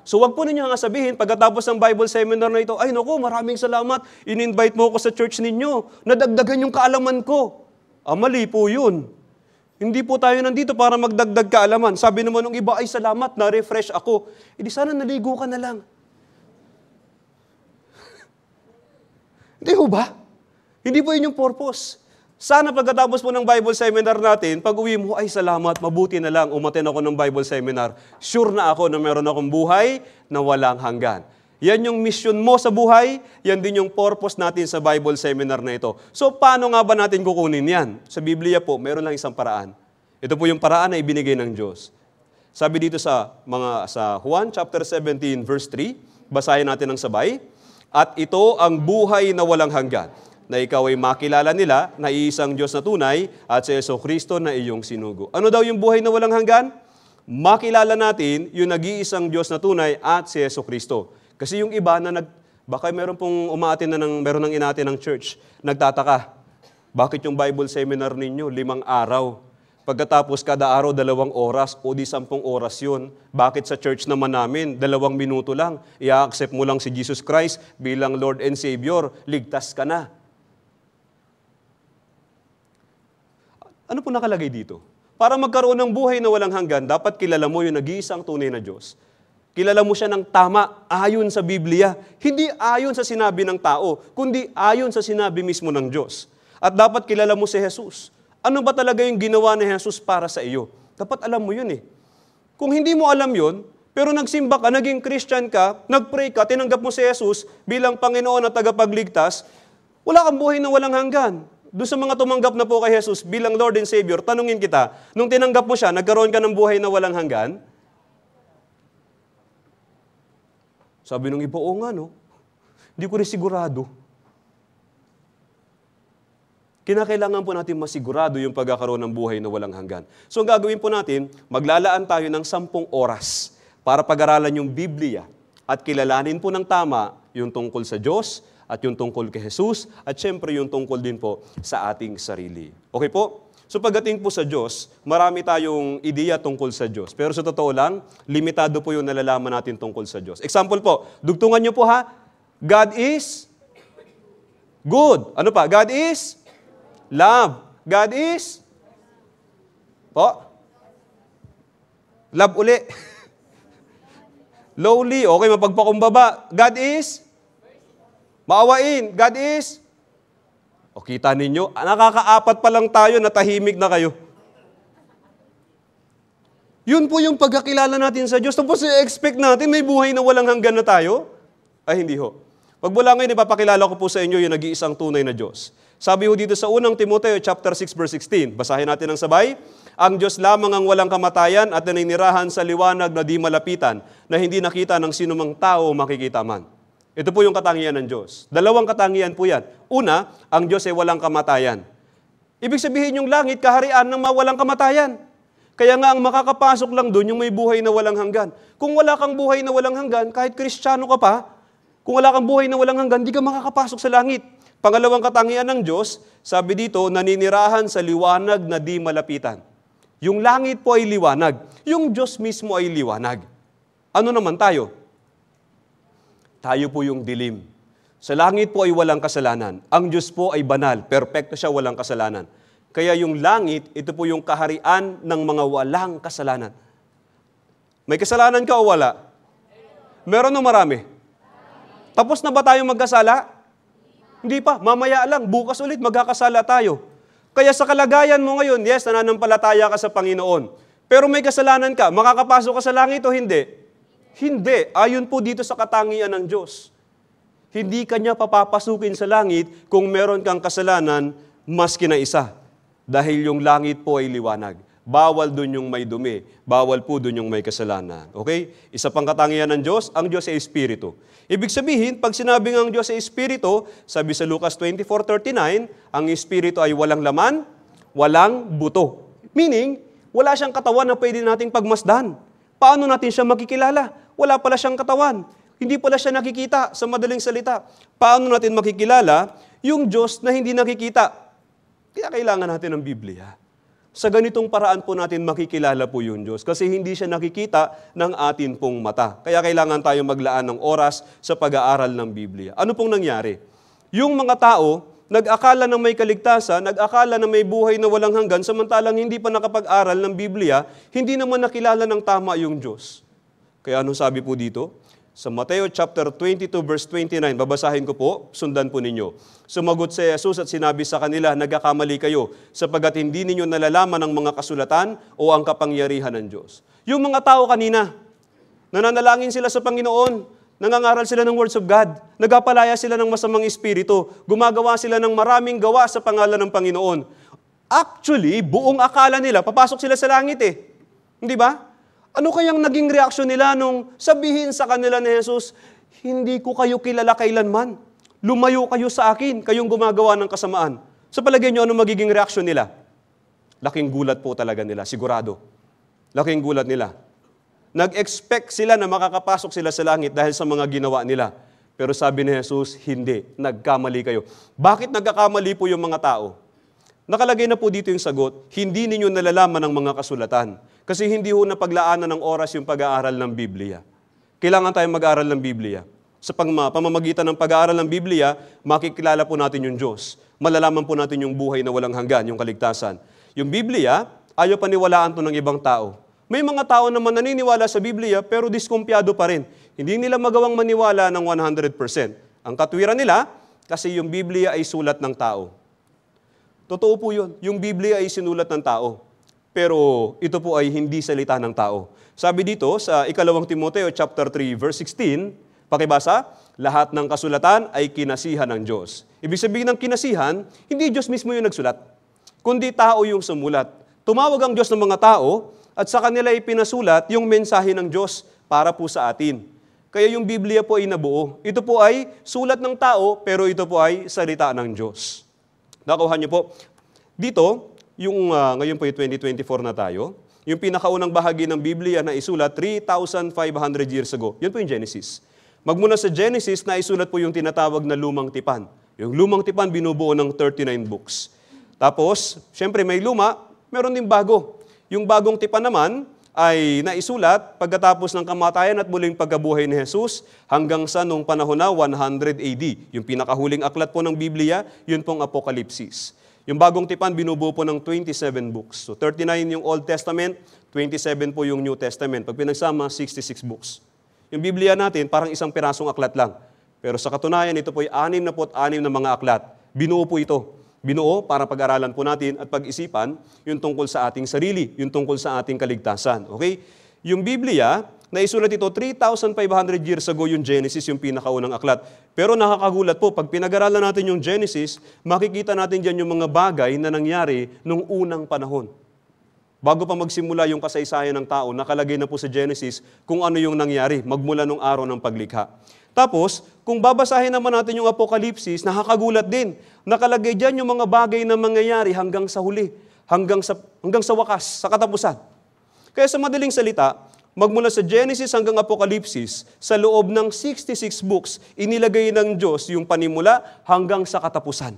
So, wag po ninyo nga sabihin, pagkatapos ng Bible seminar na ito, ay naku, maraming salamat, in-invite mo ako sa church ninyo, nadagdagan yung kaalaman ko. Mali po yun. Hindi po tayo nandito para magdagdag kaalaman. Sabi naman ng iba, ay salamat, na-refresh ako. Hindi sana naligo ka na lang. Hindi ho ba? Hindi po yun yung purpose. Sana pagkatapos po ng Bible seminar natin, pag uwi mo, ay salamat, mabuti na lang, umaten ako ng Bible seminar. Sure na ako na meron akong buhay na walang hanggan. Yan yung mission mo sa buhay, yan din yung purpose natin sa Bible seminar na ito. So, paano nga ba natin kukunin yan? Sa Biblia po, meron lang isang paraan. Ito po yung paraan na ibinigay ng Diyos. Sabi dito sa Juan chapter 17 verse 3, basahin natin ng sabay. At ito ang buhay na walang hanggan, na ikaw ay makilala nila na iisang Diyos na tunay at si Jesucristo na iyong sinugo. Ano daw yung buhay na walang hanggan? Makilala natin yung nag-iisang Diyos na tunay at si Jesucristo. Kasi yung iba na baka meron pong meron nang inaatin ng church, nagtataka, bakit yung Bible seminar ninyo 5 araw? Pagkatapos kada araw 2 oras o di 10 oras yun. Bakit sa church naman namin 2 minuto lang? I-accept mo lang si Jesus Christ bilang Lord and Savior, ligtas ka na. Ano po nakalagay dito? Para magkaroon ng buhay na walang hanggan, dapat kilala mo yung nag-iisang tunay na Diyos. Kilala mo siya ng tama, ayon sa Biblia. Hindi ayon sa sinabi ng tao, kundi ayon sa sinabi mismo ng Diyos. At dapat kilala mo si Jesus. Ano ba talaga yung ginawa ni Jesus para sa iyo? Dapat alam mo yun eh. Kung hindi mo alam yun, pero nagsimba ka, naging Christian ka, nagpray ka, tinanggap mo si Jesus bilang Panginoon at tagapagligtas, wala kang buhay na walang hanggan. Doon sa mga tumanggap na po kay Jesus bilang Lord and Savior, tanungin kita, nung tinanggap mo siya, nagkaroon ka ng buhay na walang hanggan? Sabi nung iba, oo nga no, hindi ko rin sigurado. Kinakailangan po natin masigurado yung pagkakaroon ng buhay na walang hanggan. So ang gagawin po natin, maglalaan tayo ng 10 oras para pag-aralan yung Biblia at kilalanin po ng tama yung tungkol sa Diyos at yung tungkol kay Jesus at syempre yung tungkol din po sa ating sarili. Okay po? So pagdating po sa Diyos, marami tayong ideya tungkol sa Diyos. Pero sa totoo lang, limitado po yung nalalaman natin tungkol sa Diyos. Example po, dugtungan nyo po ha, God is good. Ano pa? God is love. God is po? Love uli. Lowly. Okay, mapagpakumbaba. God is maawain. God is o kita ninyo, nakakaapat pa lang tayo na tahimik na kayo. Yun po yung pagkakilala natin sa Diyos. Tapos i-expect natin may buhay na walang hanggan na tayo? Ay, hindi ho. Pag mula ngayon, ipapakilala ko po sa inyo yung nag-iisang tunay na Diyos. Sabi ho dito sa unang Timoteo chapter 6 verse 16. Basahin natin ng sabay. Ang Diyos lamang ang walang kamatayan at naninirahan sa liwanag na di malapitan, na hindi nakita ng sinumang tao makikita man. Ito po yung katangian ng Diyos. Dalawang katangian po yan. Una, ang Diyos ay walang kamatayan. Ibig sabihin yung langit, kaharian ng mawalang kamatayan. Kaya nga ang makakapasok lang doon yung may buhay na walang hanggan. Kung wala kang buhay na walang hanggan, kahit Kristiyano ka pa, kung wala kang buhay na walang hanggan, di ka makakapasok sa langit. Pangalawang katangian ng Diyos, sabi dito, naninirahan sa liwanag na di malapitan. Yung langit po ay liwanag. Yung Diyos mismo ay liwanag. Ano naman tayo? Tayo po yung dilim. Sa langit po ay walang kasalanan. Ang Diyos po ay banal, perpekto siya, walang kasalanan. Kaya yung langit, ito po yung kaharian ng mga walang kasalanan. May kasalanan ka o wala? Meron o marami? Tapos na ba tayo magkasala? Hindi pa, mamaya lang, bukas ulit magkakasala tayo. Kaya sa kalagayan mo ngayon, yes, nananampalataya ka sa Panginoon. Pero may kasalanan ka, makakapasok ka sa langit o hindi? Hindi. Ayon po dito sa katangian ng Diyos. Hindi kanya papapasukin sa langit kung meron kang kasalanan maski na isa. Dahil yung langit po ay liwanag. Bawal dun yung may dumi. Bawal po dun yung may kasalanan. Okay? Isa pang katangian ng Diyos, ang Diyos ay Espiritu. Ibig sabihin, pag sinabing ang Diyos ay Espiritu, sabi sa Lucas 24:39, ang Espiritu ay walang laman, walang buto. Meaning, wala siyang katawan na pwede nating pagmasdan. Paano natin siya makikilala? Wala pala siyang katawan. Hindi pala siya nakikita sa madaling salita. Paano natin makikilala yung Diyos na hindi nakikita? Kaya kailangan natin ng Biblia. Sa ganitong paraan po natin makikilala po yung Diyos kasi hindi siya nakikita ng atin pong mata. Kaya kailangan tayo maglaan ng oras sa pag-aaral ng Biblia. Ano pong nangyari? Yung mga tao, nag-akala na may kaligtasan, nag-akala na may buhay na walang hanggan, samantalang hindi pa nakapag-aral ng Biblia, hindi naman nakilala ng tama yung Diyos. Kaya anong sabi po dito? Sa Mateo chapter 22 verse 29, babasahin ko po, sundan po ninyo. Sumagot si Jesus at sinabi sa kanila, nagkakamali kayo, sapagkat hindi ninyo nalalaman ang mga kasulatan o ang kapangyarihan ng Diyos. Yung mga tao kanina, nananalangin sila sa Panginoon, nangangaral sila ng words of God, nagapalaya sila ng masamang espiritu, gumagawa sila ng maraming gawa sa pangalan ng Panginoon. Actually, buong akala nila, papasok sila sa langit eh. Hindi ba? Ano kayang naging reaksyon nila nung sabihin sa kanila ni Jesus, hindi ko kayo kilala kailanman. Lumayo kayo sa akin, kayong gumagawa ng kasamaan. Sa palagay nyo, ano magiging reaksyon nila? Laking gulat po talaga nila, sigurado. Laking gulat nila. Nag-expect sila na makakapasok sila sa langit dahil sa mga ginawa nila. Pero sabi ni Jesus, hindi, nagkamali kayo. Bakit nagkakamali po yung mga tao? Nakalagay na po dito yung sagot, hindi ninyo nalalaman ang mga kasulatan. Kasi hindi ho napaglaanan ng oras yung pag-aaral ng Biblia. Kailangan tayong mag-aaral ng Biblia. Sa pamamagitan ng pag-aaral ng Biblia, makikilala po natin yung Diyos. Malalaman po natin yung buhay na walang hanggan, yung kaligtasan. Yung Biblia, ayaw paniwalaan to ng ibang tao. May mga tao naman naniniwala sa Biblia, pero diskumpiyado pa rin. Hindi nila magawang maniwala ng 100%. Ang katwiran nila, kasi yung Biblia ay sulat ng tao. Totoo po yun. Yung Biblia ay sinulat ng tao. Pero ito po ay hindi salita ng tao. Sabi dito sa 2 Timoteo chapter 3 verse 16, pakibasa, lahat ng kasulatan ay kinasihan ng Diyos. Ibig sabihin ng kinasihan, hindi Diyos mismo yung nagsulat, kundi tao yung sumulat. Tumawag ang Diyos ng mga tao at sa kanila ay pinasulat yung mensahe ng Diyos para po sa atin. Kaya yung Biblia po ay nabuo. Ito po ay sulat ng tao, pero ito po ay salita ng Diyos. Nakuha niyo po. Dito, ngayon po yung 2024 na tayo, yung pinakaunang bahagi ng Biblia na isulat 3,500 years ago. Yun po yung Genesis. Magmula sa Genesis na isulat po yung tinatawag na Lumang Tipan. Yung Lumang Tipan binubuo ng 39 books. Tapos, syempre may luma, meron din bago. Yung bagong tipan naman ay naisulat pagkatapos ng kamatayan at muling pagkabuhay ni Jesus hanggang sa nung panahon na 100 AD. Yung pinakahuling aklat po ng Biblia, yun pong Apokalipsis. Yung bagong tipan, binubuo po ng 27 books. So 39 yung Old Testament, 27 po yung New Testament. Pag pinagsama, 66 books. Yung Biblia natin, parang isang pirasong aklat lang. Pero sa katunayan, ito po ay 66 na mga aklat. Binuo po ito. Binuo para pag-aralan po natin at pag-isipan yung tungkol sa ating sarili, yung tungkol sa ating kaligtasan. Okay? Yung Biblia, naisulat ito 3,500 years ago yung Genesis, yung pinakaunang aklat. Pero nakakagulat po, pag pinag-aralan natin yung Genesis, makikita natin dyan yung mga bagay na nangyari nung unang panahon. Bago pa magsimula yung kasaysayan ng tao, nakalagay na po sa Genesis kung ano yung nangyari magmula nung araw ng paglikha. Tapos, kung babasahin naman natin yung Apokalipsis, nakakagulat din. Nakalagay dyan yung mga bagay na mangyayari hanggang sa huli, hanggang sa wakas, sa katapusan. Kaya sa madaling salita, magmula sa Genesis hanggang Apokalipsis, sa loob ng 66 books, inilagay ng Diyos yung panimula hanggang sa katapusan.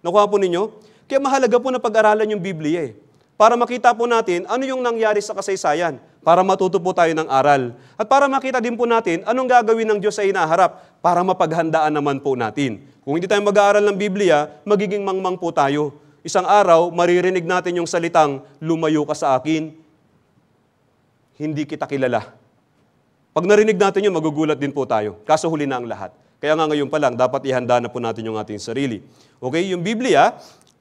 Nakuha po ninyo? Kaya mahalaga po na pag-aralan yung Biblia para makita po natin ano yung nangyari sa kasaysayan, para matuto po tayo ng aral. At para makita din po natin anong gagawin ng Diyos sa hinaharap, para mapaghandaan naman po natin. Kung hindi tayo mag-aaral ng Biblia, magiging mangmang po tayo. Isang araw, maririnig natin yung salitang, lumayo ka sa akin, hindi kita kilala. Pag narinig natin yun, magugulat din po tayo. Kaso huli na ang lahat. Kaya nga ngayon pa lang, dapat ihanda na po natin yung ating sarili. Okay, yung Biblia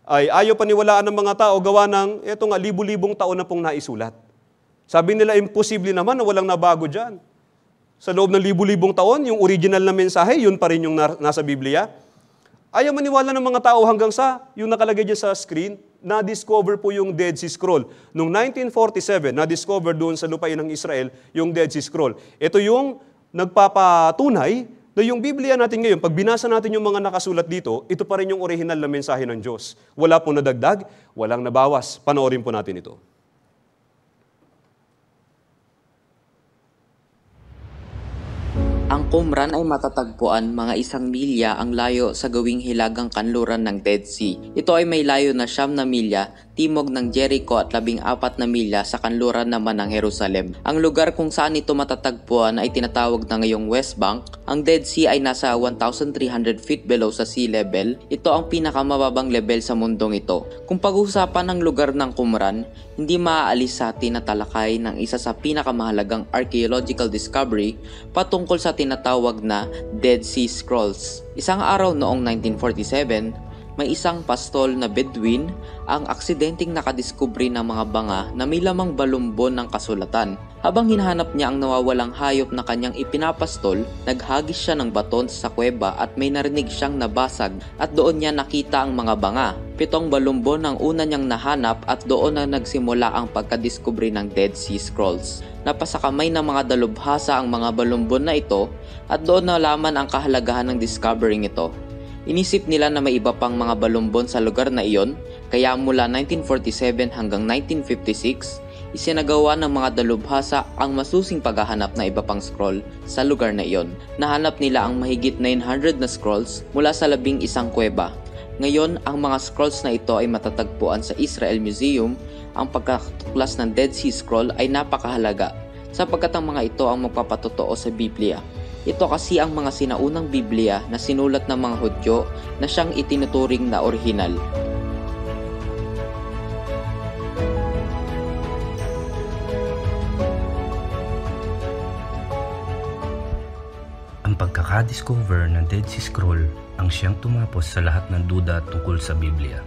ay ayaw paniwalaan ng mga tao gawa ng, eto nga, libu-libong taon na pong naisulat. Sabi nila, imposible naman na walang nabago dyan. Sa loob ng libu-libong taon, yung original na mensahe, yun pa rin yung nasa Biblia. Ayaw maniwala ng mga tao hanggang sa, yung nakalagay dyan sa screen, na-discover po yung Dead Sea Scroll. Noong 1947, na-discover doon sa lupain ng Israel yung Dead Sea Scroll. Ito yung nagpapatunay na yung Biblia natin ngayon, pag binasa natin yung mga nakasulat dito, ito pa rin yung original na mensahe ng Diyos. Wala pong nadagdag, walang nabawas. Panoorin po natin ito. Ang Qumran ay matatagpuan mga 1 milya ang layo sa gawing hilagang kanluran ng Dead Sea. Ito ay may layo na 9 na milya, timog ng Jericho at 14 na milya sa kanluran naman ng Jerusalem. Ang lugar kung saan ito matatagpuan ay tinatawag na ngayong West Bank. Ang Dead Sea ay nasa 1,300 feet below sa sea level. Ito ang pinakamababang level sa mundong ito. Kung pag-uusapan ng lugar ng Qumran, hindi maaalis sa atin na talakay ng isa sa pinakamahalagang archaeological discovery patungkol sa tinatawag na Dead Sea Scrolls. Isang araw noong 1947, may isang pastol na Bedouin ang aksidenteng nakadiskubre ng mga banga na may lamang balumbon ng kasulatan. Habang hinahanap niya ang nawawalang hayop na kanyang ipinapastol, naghagis siya ng baton sa kuweba at may narinig siyang nabasag at doon niya nakita ang mga banga. 7 balumbon ang una niyang nahanap at doon na nagsimula ang pagkadiskubre ng Dead Sea Scrolls. Napasakamay ng mga dalubhasa ang mga balumbon na ito at doon nalaman ang kahalagahan ng discovering ito. Inisip nila na may iba pang mga balumbon sa lugar na iyon, kaya mula 1947 hanggang 1956, isinagawa ng mga dalubhasa ang masusing paghahanap na iba pang scroll sa lugar na iyon. Nahanap nila ang mahigit 900 na scrolls mula sa 11 kuweba. Ngayon, ang mga scrolls na ito ay matatagpuan sa Israel Museum. Ang pagkatuklas ng Dead Sea Scroll ay napakahalaga sapagkat ang mga ito ang magpapatotoo sa Biblia. Ito kasi ang mga sinaunang Biblia na sinulat ng mga Hudyo na siyang itinuturing na orihinal. Ang pagkakadiscover ng Dead Sea Scroll ang siyang tumapos sa lahat ng duda tungkol sa Biblia.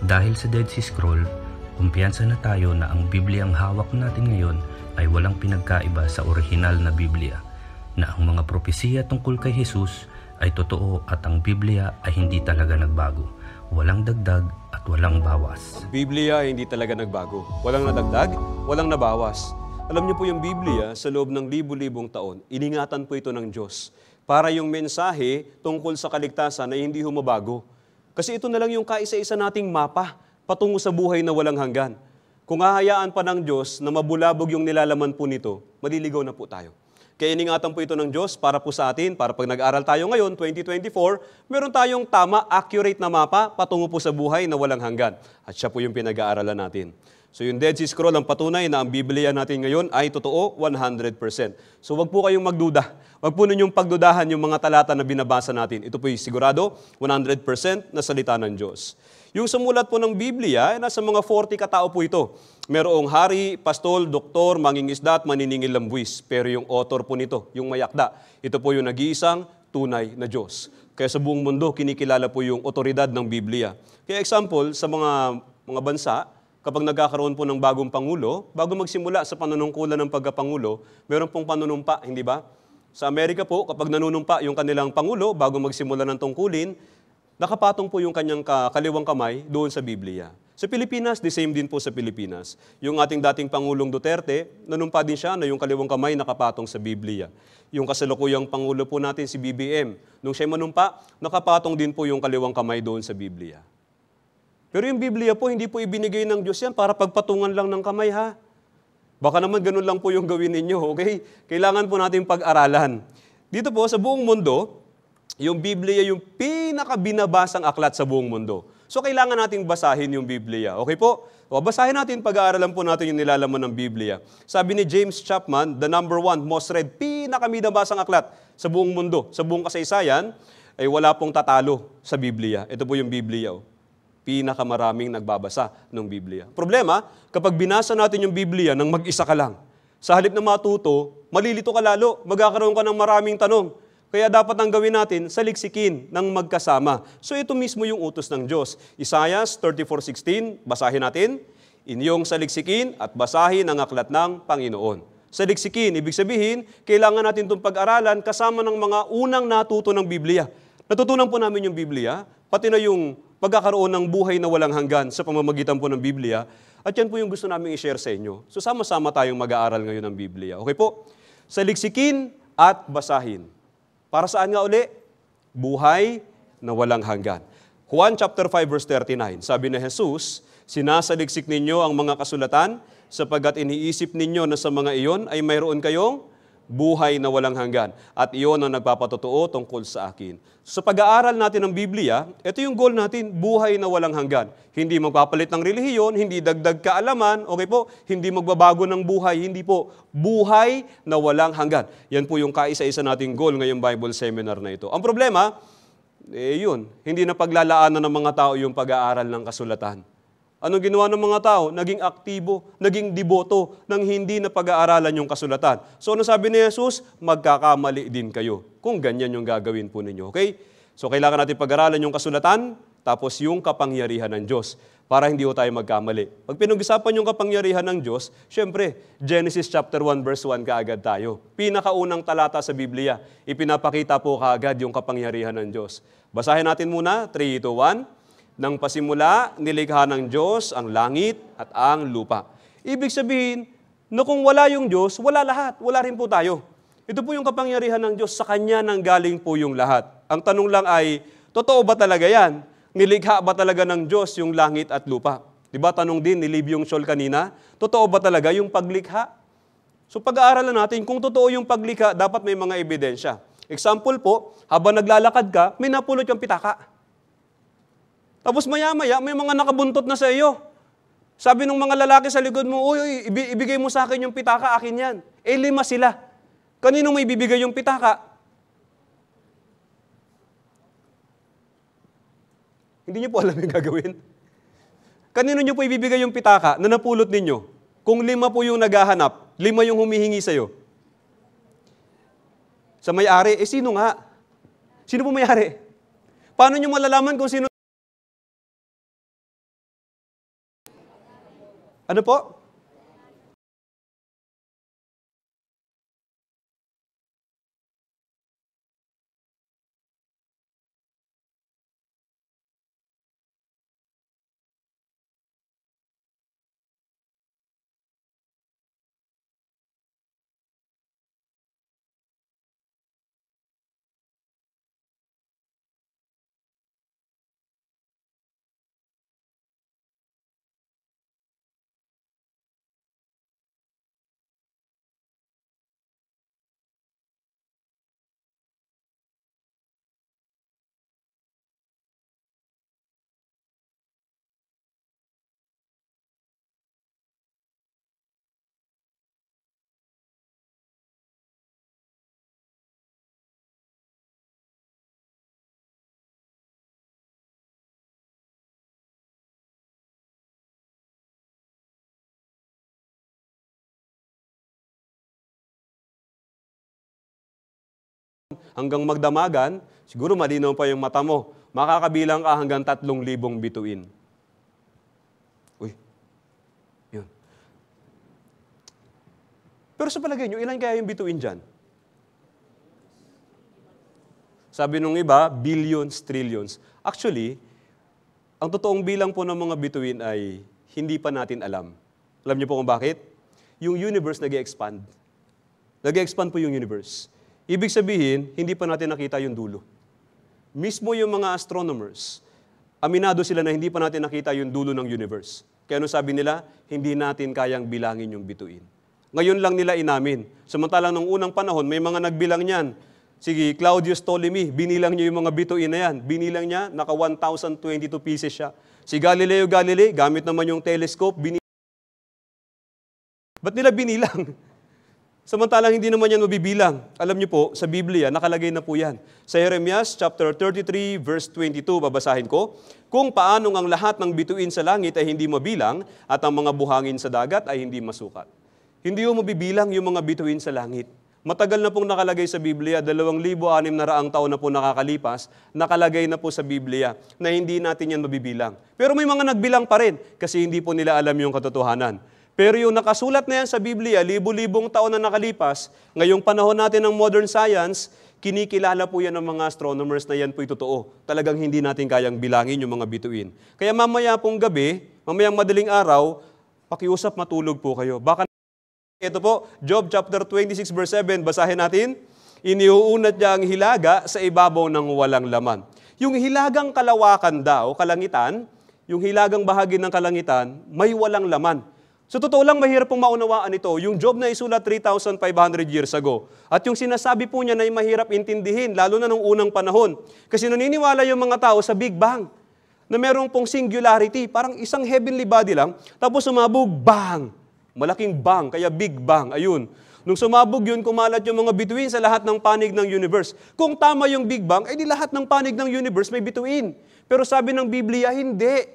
Dahil sa Dead Sea Scroll, kumpiyansa na tayo na ang Biblia ang hawak natin ngayon ay walang pinagkaiba sa orihinal na Biblia, na ang mga propesiya tungkol kay Jesus ay totoo at ang Biblia ay hindi talaga nagbago. Walang dagdag at walang bawas. Ang Biblia ay hindi talaga nagbago. Walang nadagdag, walang nabawas. Alam niyo po yung Biblia, sa loob ng libu-libong taon, iningatan po ito ng Diyos para yung mensahe tungkol sa kaligtasan ay hindi humabago. Kasi ito na lang yung kaisa-isa nating mapa patungo sa buhay na walang hanggan. Kung hahayaan pa ng Diyos na mabulabog yung nilalaman po nito, maliligaw na po tayo. Kaya iningatan po ito ng Diyos para po sa atin, para pag nag-aral tayo ngayon, 2024, meron tayong tama, accurate na mapa patungo po sa buhay na walang hanggan. At siya po yung pinag-aaralan natin. So yung Dead Sea Scroll ang patunay na ang Biblia natin ngayon ay totoo 100%. So wag po kayong magduda. Wag po ninyong pagdudahan yung mga talata na binabasa natin. Ito po yung sigurado 100% na salita ng Diyos. Yung sumulat po ng Biblia, nasa mga 40 katao po ito. Merong hari, pastol, doktor, mangingisda at maniningil ng buwis. Pero yung author po nito, yung mayakda, ito po yung nag-iisang tunay na Diyos. Kaya sa buong mundo, kinikilala po yung otoridad ng Biblia. Kaya example, sa mga bansa, kapag nagkakaroon po ng bagong pangulo, bago magsimula sa panunungkulan ng pagkapangulo, meron pong panunumpa, hindi ba? Sa Amerika po, kapag nanunumpa yung kanilang pangulo, bago magsimula ng tungkulin, nakapatong po yung kanyang kaliwang kamay doon sa Biblia. Sa Pilipinas, the same din po sa Pilipinas. Yung ating dating Pangulong Duterte, nanumpa din siya na yung kaliwang kamay nakapatong sa Biblia. Yung kasalukuyang Pangulo po natin, si BBM, nung siya manumpa, nakapatong din po yung kaliwang kamay doon sa Biblia. Pero yung Biblia po, hindi po ibinigay ng Diyos yan para pagpatungan lang ng kamay, ha? Baka naman ganun lang po yung gawin ninyo, okay? Kailangan po natin pag-aralan. Dito po, sa buong mundo, yung Biblia yung pinakabinabasang aklat sa buong mundo. So, kailangan nating basahin yung Biblia. Okay po? O, basahin natin, pag-aaralan po natin yung nilalaman ng Biblia. Sabi ni James Chapman, the number one most read, pinakabinabasang aklat sa buong mundo, sa buong kasaysayan, ay wala pong tatalo sa Biblia. Ito po yung Biblia. Pinakamaraming nagbabasa ng Biblia. Problema, kapag binasa natin yung Biblia nang mag-isa ka lang, sa halip na matuto, malilito ka lalo, magkakaroon ka ng maraming tanong. Kaya dapat ang gawin natin, saliksikin ng magkasama. So ito mismo yung utos ng Diyos. Isaiah 34:16, basahin natin. Inyong saliksikin at basahin ang aklat ng Panginoon. Saliksikin, ibig sabihin, kailangan natin itong pag-aralan kasama ng mga unang natuto ng Biblia. Natutunan po namin yung Biblia, pati na yung pagkakaroon ng buhay na walang hanggan sa pamamagitan po ng Biblia. At yan po yung gusto namin i-share sa inyo. So sama-sama tayong mag-aaral ngayon ng Biblia. Okay po? Saliksikin at basahin. Para saan nga uli? Buhay na walang hanggan. Juan chapter 5 verse 39, sabi ni Jesus, sinasaliksik ninyo ang mga kasulatan sapagkat iniisip ninyo na sa mga iyon ay mayroon kayong buhay na walang hanggan. At iyon ang nagpapatotoo tungkol sa akin. Sa pag-aaral natin ng Biblia, ito yung goal natin, buhay na walang hanggan. Hindi magpapalit ng relihiyon, hindi dagdag kaalaman, okay po? Hindi magbabago ng buhay, hindi po buhay na walang hanggan. Yan po yung kaisa-isa nating goal ngayong Bible seminar na ito. Ang problema, yun, hindi na paglalaanan ng mga tao yung pag-aaral ng kasulatan. Anong ginawa ng mga tao? Naging aktibo, naging deboto ng hindi na pag-aaralan yung kasulatan. So ano sabi ni Jesus? Magkakamali din kayo kung ganyan yung gagawin po ninyo. Okay? So kailangan natin pag-aralan yung kasulatan, tapos yung kapangyarihan ng Diyos para hindi tayo magkamali. Pag pinag-usapan yung kapangyarihan ng Diyos, syempre, Genesis chapter 1 verse 1 kaagad tayo. Pinakaunang talata sa Biblia, ipinapakita po kaagad yung kapangyarihan ng Diyos. Basahin natin muna, 3, 2, 1. Nang pasimula, nilikha ng Diyos ang langit at ang lupa. Ibig sabihin, na kung wala yung Diyos, wala lahat. Wala rin po tayo. Ito po yung kapangyarihan ng Diyos. Sa Kanya nanggaling po yung lahat. Ang tanong lang ay, totoo ba talaga yan? Nilikha ba talaga ng Diyos yung langit at lupa? Diba tanong din ni Libyong Siol kanina, totoo ba talaga yung paglikha? So pag-aaralan natin, kung totoo yung paglikha, dapat may mga ebidensya. Example po, habang naglalakad ka, may napulot yung pitaka. Tapos maya-maya, may mga nakabuntot na sa iyo. Sabi ng mga lalaki sa likod mo, uy, ibigay mo sa akin yung pitaka, akin yan. 5 sila. Kanino may bibigay yung pitaka? Hindi niyo po alam yung gagawin. Kanino niyo po ibibigay yung pitaka na napulot ninyo? Kung 5 po yung naghahanap, 5 yung humihingi sa iyo. Sa may-ari, sino nga? Sino po may-ari? Paano niyo malalaman kung sino? Ano po? hanggang magdamagan, siguro malinaw pa yung mata mo, makakabilang ka hanggang 3,000 bituin. Uy, yun. Pero sa palagay nyo, ilan kaya yung bituin dyan? Sabi nung iba, billions, trillions. Actually, ang totoong bilang po ng mga bituin ay hindi pa natin alam. Alam niyo po kung bakit? Yung universe nag-expand. Nag-expand po yung universe. Ibig sabihin, hindi pa natin nakita yung dulo. Mismo yung mga astronomers, aminado sila na hindi pa natin nakita yung dulo ng universe. Kaya ano sabi nila? Hindi natin kayang bilangin yung bituin. Ngayon lang nila inamin. Samantalang nung unang panahon, may mga nagbilang niyan. Sige, Claudius Ptolemy, binilang niya yung mga bituin na yan. Binilang niya, naka 1,022 pieces siya. Si Galileo Galilei, gamit naman yung telescope, ba't nila binilang? Samantalang hindi naman yan mabibilang. Alam niyo po, sa Biblia, nakalagay na po yan. Sa Jeremias chapter 33, verse 22, babasahin ko, kung paanong ang lahat ng bituin sa langit ay hindi mabilang at ang mga buhangin sa dagat ay hindi masukat. Hindi mo mabibilang yung mga bituin sa langit. Matagal na pong nakalagay sa Biblia, 2,600 taon na po nakakalipas, nakalagay na po sa Biblia na hindi natin yan mabibilang. Pero may mga nagbilang pa rin kasi hindi po nila alam yung katotohanan. Pero yung nakasulat na yan sa Biblia, libu-libong taon na nakalipas, ngayong panahon natin ng modern science, kinikilala po yan ng mga astronomers na yan po'y totoo. Talagang hindi natin kayang bilangin yung mga bituin. Kaya mamaya pong gabi, mamayang madaling araw, pakiusap matulog po kayo. Baka ito po, Job chapter 26 verse 7, basahin natin. Iniuunat niya ang hilaga sa ibabaw ng walang laman. Yung hilagang kalawakan daw, kalangitan, yung hilagang bahagi ng kalangitan, may walang laman. So totoo lang, mahirap pong maunawaan ito. Yung Job na isulat 3,500 years ago. At yung sinasabi po niya na mahirap intindihin, lalo na nung unang panahon. Kasi naniniwala yung mga tao sa Big Bang, na merong pong singularity, parang isang heavenly body lang, tapos sumabog, bang! Malaking bang, kaya Big Bang. Ayun. Nung sumabog yun, kumalat yung mga bituin sa lahat ng panig ng universe. Kung tama yung Big Bang, di lahat ng panig ng universe may bituin. Pero sabi ng Biblia, hindi.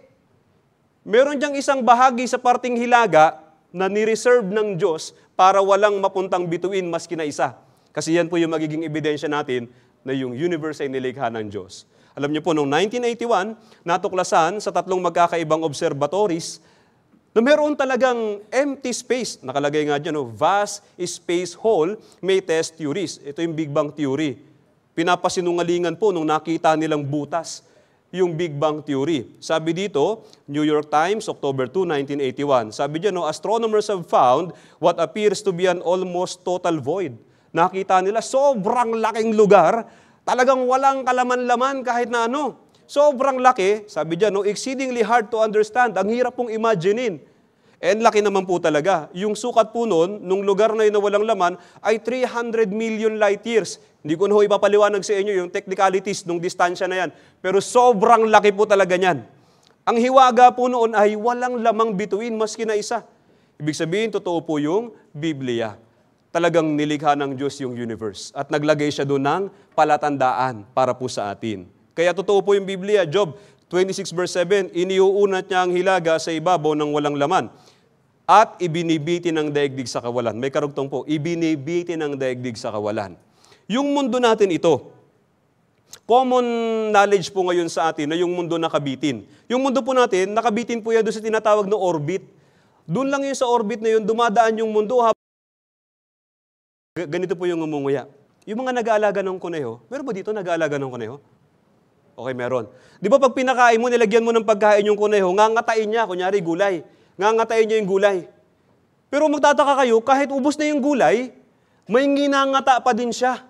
Meron diyang isang bahagi sa parting hilaga na nireserve ng Diyos para walang mapuntang bituin maski na isa. Kasi yan po yung magiging ebidensya natin na yung universe ay nilikha ng Diyos. Alam niyo po, noong 1981, natuklasan sa 3 magkakaibang observatories na meron talagang empty space. Nakalagay nga dyan, vast space hole, may test theories. Ito yung Big Bang Theory. Pinapasinungalingan po nung nakita nilang butas yung Big Bang Theory. Sabi dito, New York Times, October 2, 1981. Sabi dyan, astronomers have found what appears to be an almost total void. Nakita nila, sobrang laking lugar, talagang walang kalaman-laman kahit na ano. Sobrang laki, sabi dyan, exceedingly hard to understand. Ang hirap pong imaginein. And laki naman po talaga. Yung sukat po noon, nung lugar na yun na walang laman, ay 300 million light years. Hindi ko na ipapaliwanag sa inyo yung technicalities nung distansya na yan. Pero sobrang laki po talaga niyan. Ang hiwaga po noon ay walang lamang bituin maski na isa. Ibig sabihin, totoo po yung Biblia. Talagang nilikha ng Diyos yung universe. At naglagay siya doon ng palatandaan para po sa atin. Kaya totoo po yung Biblia, Job 26 verse 7, iniuunat niya ang hilaga sa ibabaw ng walang laman at ibinibiti ng daigdig sa kawalan. May karugtong po, ibinibiti ng daigdig sa kawalan. Yung mundo natin ito, common knowledge po ngayon sa atin na yung mundo nakabitin. Yung mundo po natin, nakabitin po yan doon sa tinatawag na orbit. Doon lang yun sa orbit na yun, dumadaan yung mundo. Ganito po yung umunguya. Yung mga nag-aalaga ng kuneho, meron ba dito nag-aalaga ng kuneho? Okay, meron. Di ba pag pinakain mo, nilagyan mo ng pagkain yung kuneho, ngangatain niya, kunyari gulay. Ngangatain niya yung gulay. Pero magtataka kayo, kahit ubos na yung gulay, may nginangata pa din siya.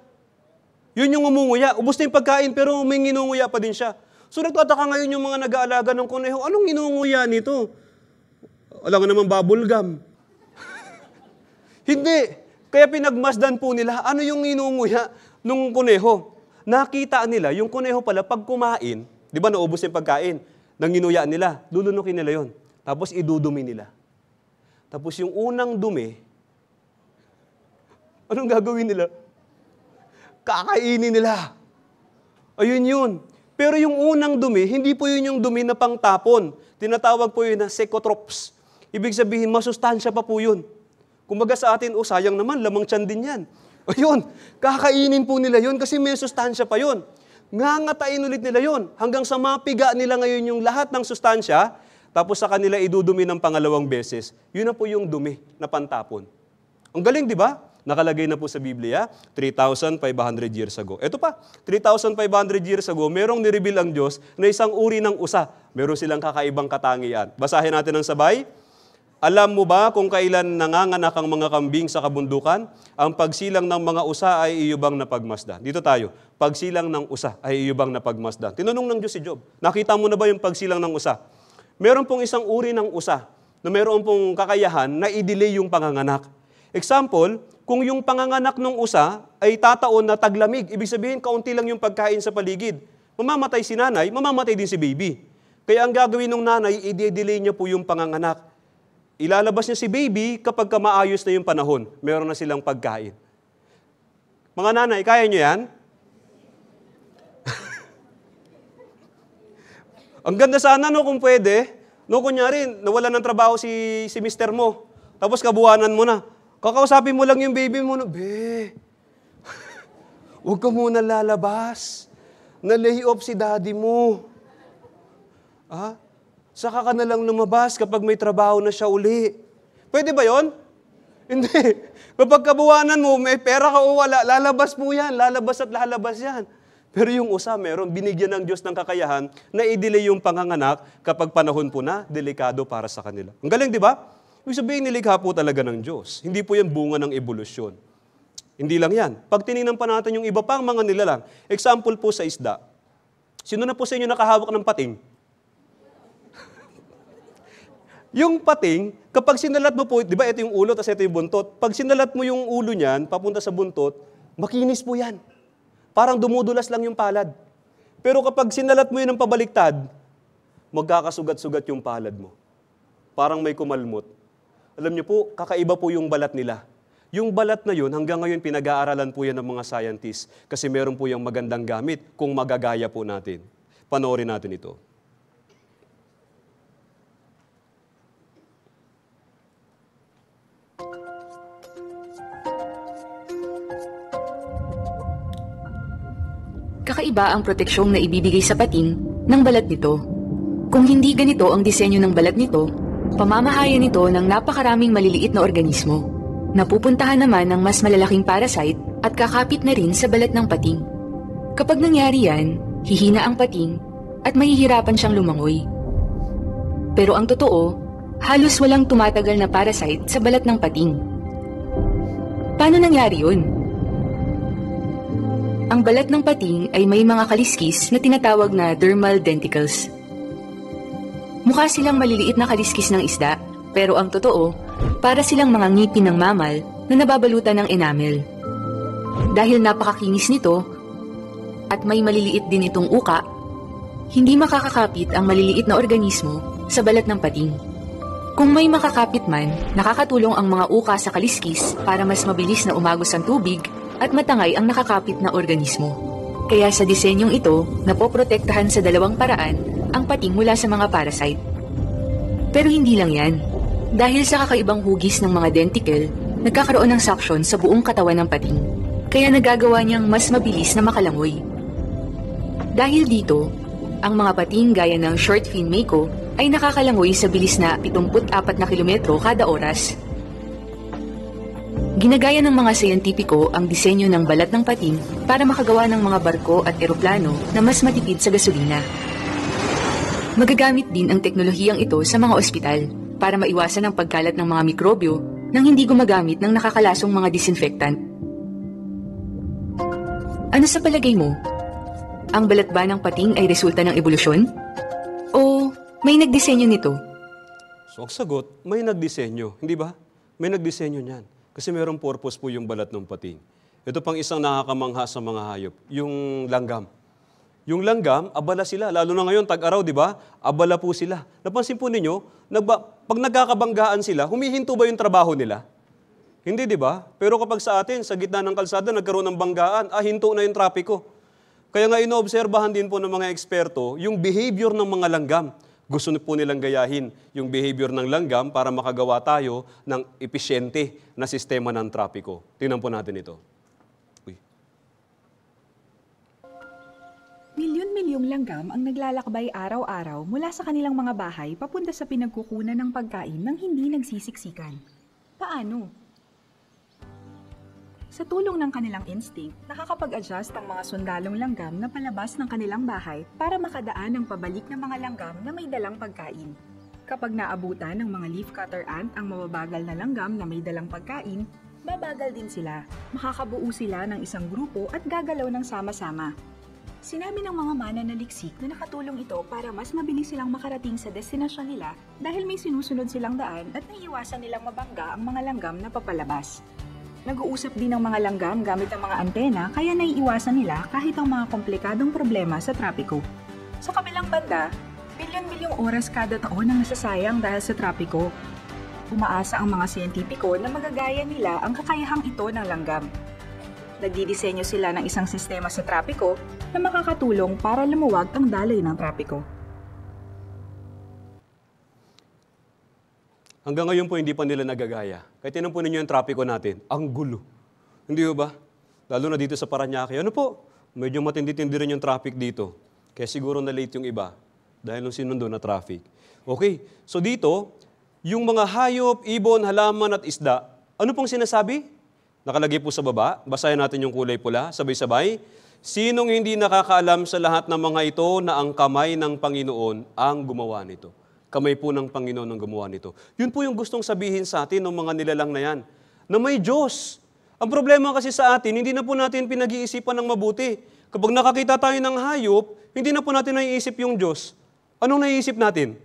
Yun yung umunguya. Ubos na yung pagkain, pero may nginunguya pa din siya. So nagtataka ngayon yung mga nag-aalaga ng kuneho, anong nginunguya nito? Wala nga naman bubble gum. Hindi. Kaya pinagmasdan po nila, ano yung nginunguya ng kuneho? Nakita nila, yung kuneho pala, pag kumain, di ba naubos yung pagkain, nang nginuya nila, lulunukin nila yon. Tapos idudumi nila. Tapos yung unang dumi, anong gagawin nila? Kakainin nila. Ayun yun. Pero yung unang dumi, hindi po yun yung dumi na pangtapon. Tinatawag po yun na secotropes. Ibig sabihin, masustansya pa po yun. Kumbaga sa atin, sayang naman, lamang tiyan din yan. Ayun, kakainin po nila yun kasi may sustansya pa yun. Ngangatain ulit nila yun hanggang sa mapiga nila ngayon yung lahat ng sustansya, tapos sa kanila idudumi ng pangalawang beses. Yun na po yung dumi na pantapon. Ang galing, di ba? Nakalagay na po sa Biblia, 3,500 years ago. Ito pa, 3,500 years ago, merong nireveal ang Diyos na isang uri ng usa. Meron silang kakaibang katangian. Basahin natin ng sabay. Alam mo ba kung kailan nanganganak ang mga kambing sa kabundukan? Ang pagsilang ng mga usa ay iyubang napagmasdan. Dito tayo, pagsilang ng usa ay iyubang napagmasdan. Tinanong ng Diyos si Job, nakita mo na ba yung pagsilang ng usa? Meron pong isang uri ng usa na meron pong kakayahan na i-delay yung panganganak. Example, kung yung panganganak ng usa ay tataon na taglamig, ibig sabihin kaunti lang yung pagkain sa paligid. Mamamatay si nanay, mamamatay din si baby. Kaya ang gagawin ng nanay, i-delay niya po yung panganganak. Ilalabas niya si baby kapag maayos na yung panahon. Meron na silang pagkain. Mga nanay, kaya niyo yan? Ang ganda sana no kung pwede. No, kunyari, nawala ng trabaho si mister mo. Tapos kabuwanan mo na. Kakausapin mo lang yung baby mo na, huwag ka muna lalabas. Na-lay off si daddy mo. Saka ka na lang lumabas kapag may trabaho na siya uli. Pwede ba yon? Hindi. Kapag kabuwanan mo, may pera ka o wala, lalabas po yan. Lalabas at lalabas yan. Pero yung usa, meron, binigyan ng Diyos ng kakayahan na i-delay yung panganganak kapag panahon po na, delikado para sa kanila. Ang galing, di ba? Ibig sabihin, nilikha po talaga ng Diyos. Hindi po yan bunga ng ebolusyon. Hindi lang yan. Pag tinignan pa natin yung iba pang mga nilalang, example po sa isda. Sino na po sa inyo nakahawak ng pating? Yung pating, kapag sinalat mo po, di ba ito yung ulo, tapos ito yung buntot. Pag sinalat mo yung ulo niyan, papunta sa buntot, makinis po yan. Parang dumudulas lang yung palad. Pero kapag sinalat mo yun ng pabaliktad, magkakasugat-sugat yung palad mo. Parang may kumalmot. Alam niyo po, kakaiba po yung balat nila. Yung balat na yun, hanggang ngayon pinag-aaralan po yan ng mga scientists kasi meron po yung magandang gamit kung magagaya po natin. Panoorin natin ito. Kakaiba ang proteksyong na ibibigay sa pating ng balat nito. Kung hindi ganito ang disenyo ng balat nito, pamamahayan nito ng napakaraming maliliit na organismo. Napupuntahan naman ng mas malalaking parasite at kakapit na rin sa balat ng pating. Kapag nangyari yan, hihina ang pating at mahihirapan siyang lumangoy. Pero ang totoo, halos walang tumatagal na parasite sa balat ng pating. Paano nangyari yun? Ang balat ng pating ay may mga kaliskis na tinatawag na dermal denticles. Mukha silang maliliit na kaliskis ng isda, pero ang totoo, para silang mga ngipin ng mamal na nababalutan ng enamel. Dahil napakakinis nito, at may maliliit din itong uka, hindi makakakapit ang maliliit na organismo sa balat ng pating. Kung may makakapit man, nakakatulong ang mga uka sa kaliskis para mas mabilis na umagos ang tubig at matangay ang nakakapit na organismo. Kaya sa disenyong ito, napoprotektahan sa dalawang paraan ang pating mula sa mga parasite. Pero hindi lang yan. Dahil sa kakaibang hugis ng mga denticle, nagkakaroon ng suction sa buong katawan ng pating. Kaya nagagawa niyang mas mabilis na makalangoy. Dahil dito, ang mga pating gaya ng short fin mako ay nakakalangoy sa bilis na 74 na kilometro kada oras. Ginagaya ng mga siyentipiko ang disenyo ng balat ng pating para makagawa ng mga barko at eroplano na mas matipid sa gasolina. Magagamit din ang teknolohiyang ito sa mga ospital para maiwasan ang pagkalat ng mga mikrobyo nang hindi gumagamit ng nakakalasong mga disinfectant. Ano sa palagay mo? Ang balat ba ng pating ay resulta ng ebolusyon? O may nagdisenyo nito? So ang sagot, may nagdisenyo. Hindi ba? May nagdisenyo niyan. Kasi mayroong purpose po yung balat ng pating. Ito pang isang nakakamangha sa mga hayop, yung langgam. Yung langgam, abala sila. Lalo na ngayon, tag-araw, di ba? Abala po sila. Napansin po ninyo, pag nagkakabanggaan sila, humihinto ba yung trabaho nila? Hindi, di ba? Pero kapag sa atin, sa gitna ng kalsada, nagkaroon ng banggaan, hinto na yung trapiko. Kaya nga inoobserbahan din po ng mga eksperto yung behavior ng mga langgam. Gusto po nilang gayahin yung behavior ng langgam para makagawa tayo ng episyente na sistema ng trapiko. Tingnan po natin ito. Milyon-milyong langgam ang naglalakbay araw-araw mula sa kanilang mga bahay papunta sa pinagkukunan ng pagkain nang hindi nagsisiksikan. Paano? Sa tulong ng kanilang instinct, nakakapag-adjust ang mga sundalong langgam na palabas ng kanilang bahay para makadaan ng pabalik ng mga langgam na may dalang pagkain. Kapag naabutan ng mga leafcutter ant ang mababagal na langgam na may dalang pagkain, babagal din sila. Makakabuo sila ng isang grupo at gagalaw ng sama-sama. Sinabi ng mga mananaliksik na nakatulong ito para mas mabilis silang makarating sa destinasyon nila dahil may sinusunod silang daan at naiiwasan nilang mabangga ang mga langgam na papalabas. Nag-uusap din ang mga langgam gamit ang mga antena kaya naiiwasan nila kahit ang mga komplikadong problema sa trapiko. Sa kabilang banda, bilyon-bilyong oras kada taon ang nasasayang dahil sa trapiko. Umaasa ang mga siyentipiko na magagaya nila ang kakayahang ito ng langgam. Nagdidisenyo sila ng isang sistema sa trapiko na makakatulong para lumuwag ang daloy ng trapiko. Hanggang ngayon po hindi pa nila nagagaya. Kaya tinan po ninyo yung trapiko natin. Ang gulo. Hindi ba? Lalo na dito sa Parañaque. Ano po? Medyo matindi-tindi rin yung traffic dito. Kaya siguro na late yung iba. Dahil nung sinundo na traffic. Okay. So dito, yung mga hayop, ibon, halaman at isda, ano pong sinasabi? Nakalagay po sa baba. Basahin natin yung kulay pula. Sabay-sabay. Sinong hindi nakakaalam sa lahat ng mga ito na ang kamay ng Panginoon ang gumawa nito? Kamay po ng Panginoon ang gumawa nito. Yun po yung gustong sabihin sa atin ng mga nilalang na yan. Na may Diyos. Ang problema kasi sa atin, hindi na po natin pinag-iisipan ng mabuti. Kapag nakakita tayo ng hayop, hindi na po natin naiisip yung Diyos. Anong naiisip natin?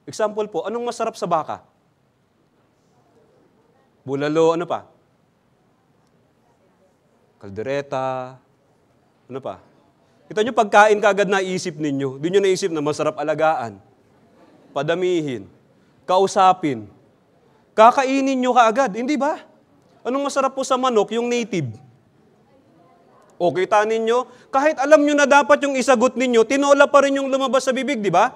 Example po, anong masarap sa baka? Bulalo, ano pa? Kaldereta, ano pa? Kita nyo, pagkain kaagad naisip ninyo. Di nyo naisip na masarap alagaan, padamihin, kausapin. Kakainin nyo kaagad, hindi ba? Anong masarap po sa manok? Yung native. O kita ninyo, kahit alam nyo na dapat yung isagot ninyo, tinola pa rin yung lumabas sa bibig, di ba?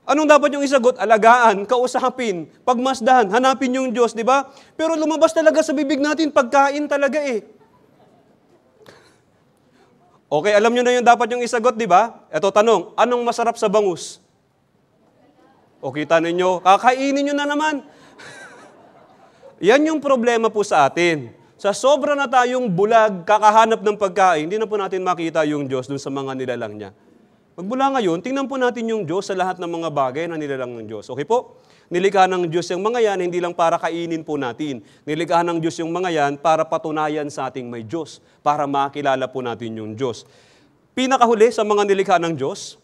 Anong dapat yung isagot? Alagaan, kausapin, pagmasdahan, hanapin yung Diyos, di ba? Pero lumabas talaga sa bibig natin, pagkain talaga eh. Okay, alam nyo na yung dapat yung isagot, di ba? Ito, tanong, anong masarap sa bangus? O kita ninyo, kakainin nyo na naman. Yan yung problema po sa atin. Sa sobra na tayong bulag, kakahanap ng pagkain, hindi na po natin makita yung Diyos dun sa mga nilalang niya. Magbula ngayon, tingnan po natin yung Diyos sa lahat ng mga bagay na nilalang ng Diyos. Okay po? Nilikha ng Diyos yung mga yan, hindi lang para kainin po natin. Nilikha ng Diyos yung mga yan para patunayan sa ating may Diyos, para makilala po natin yung Diyos. Pinakahuli sa mga nilikha ng Diyos,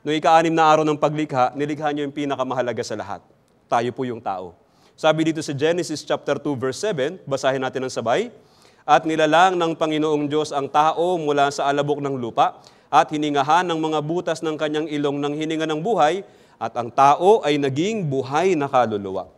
noong ika-6 na araw ng paglikha, nilikha niyo yung pinakamahalaga sa lahat. Tayo po yung tao. Sabi dito sa Genesis chapter 2 verse 7, basahin natin ng sabay, at nilalang ng Panginoong Diyos ang tao mula sa alabok ng lupa, at hiningahan ng mga butas ng kanyang ilong ng hininga ng buhay, at ang tao ay naging buhay na kaluluwa.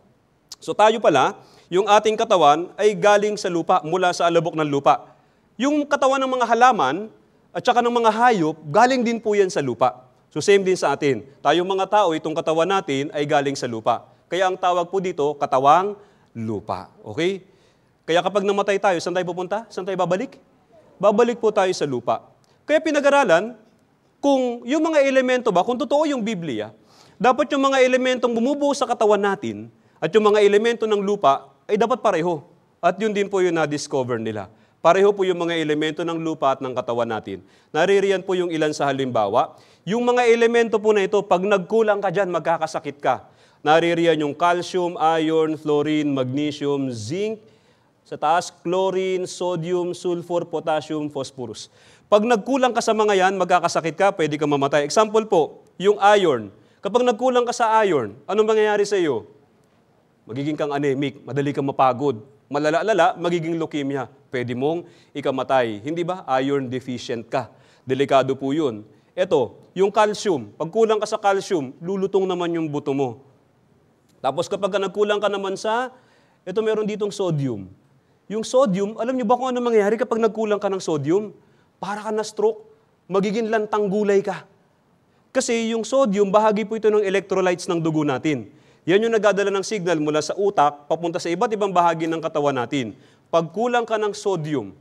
So tayo pala, yung ating katawan ay galing sa lupa, mula sa alabok ng lupa. Yung katawan ng mga halaman at saka ng mga hayop, galing din po yan sa lupa. So same din sa atin. Tayong mga tao, itong katawan natin ay galing sa lupa. Kaya ang tawag po dito, katawang lupa. Okay? Kaya kapag namatay tayo, saan tayo pupunta? Saan tayo babalik? Babalik po tayo sa lupa. Kaya pinag-aralan, kung yung mga elemento ba, kung totoo yung Biblia, dapat yung mga elementong bumubuo sa katawan natin at yung mga elemento ng lupa ay dapat pareho. At yun din po yung na-discover nila. Pareho po yung mga elemento ng lupa at ng katawan natin. Naririyan po yung ilan sa halimbawa. Yung mga elemento po na ito, pag nagkulang ka dyan, magkakasakit ka. Naririyan yung calcium, iron, fluorine, magnesium, zinc, sa taas, chlorine, sodium, sulfur, potassium, phosphorus. Pag nagkulang ka sa mga yan, magkakasakit ka, pwede ka mamatay. Example po, yung iron. Kapag nagkulang ka sa iron, anong mangyayari sa iyo? Magiging kang anemic, madali kang mapagod. Malala-lala, magiging leukemia. Pwede mong ikamatay. Hindi ba? Iron deficient ka. Delikado po yun. Ito, yung calcium. Pag kulang ka sa calcium, lulutong naman yung buto mo. Tapos kapag nagkulang ka naman sa, ito meron ditong sodium. Yung sodium, alam niyo ba kung ano mangyayari kapag nagkulang ka ng sodium? Para ka na stroke, magiging lantang gulay ka. Kasi yung sodium, bahagi po ito ng electrolytes ng dugo natin. Yan yung nagdadala ng signal mula sa utak, papunta sa iba't ibang bahagi ng katawan natin. Pag kulang ka ng sodium,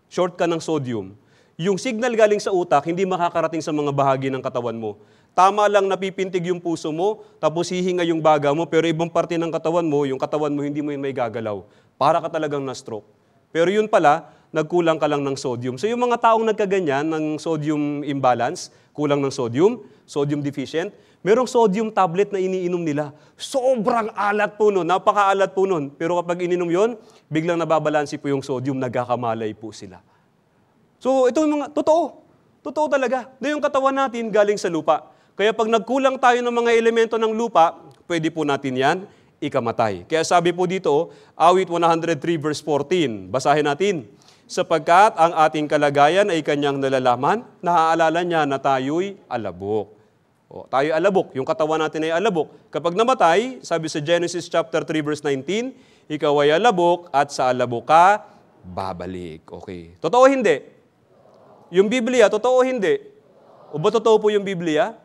short ka ng sodium, yung signal galing sa utak, hindi makakarating sa mga bahagi ng katawan mo. Tama lang napipintig yung puso mo, tapos hihinga yung baga mo, pero ibang parte ng katawan mo, yung katawan mo, hindi mo yun may gagalaw. Para ka talagang na-stroke. Pero yun pala, nagkulang ka lang ng sodium. So yung mga taong nagkaganyan ng sodium imbalance, kulang ng sodium, sodium deficient, merong sodium tablet na iniinom nila. Sobrang alat po nun, napakaalat po nun. Pero kapag ininom yon, biglang nababalansi po yung sodium, nagkakamalay po sila. So ito yung mga, totoo talaga. Na yung katawan natin galing sa lupa. Kaya pag nagkulang tayo ng mga elemento ng lupa, pwede po natin yan ikamatay. Kaya sabi po dito, awit 103 verse 14, basahin natin. Sapagkat ang ating kalagayan ay kanyang nalalaman, naaalala niya na tayo'y alabok. O, tayo alabok, yung katawan natin ay alabok. Kapag namatay, sabi sa Genesis chapter 3 verse 19, ikaw ay alabok at sa alabok ka babalik. Okay. Totoo hindi? Yung Biblia, totoo hindi? O ba totoo po yung Biblia?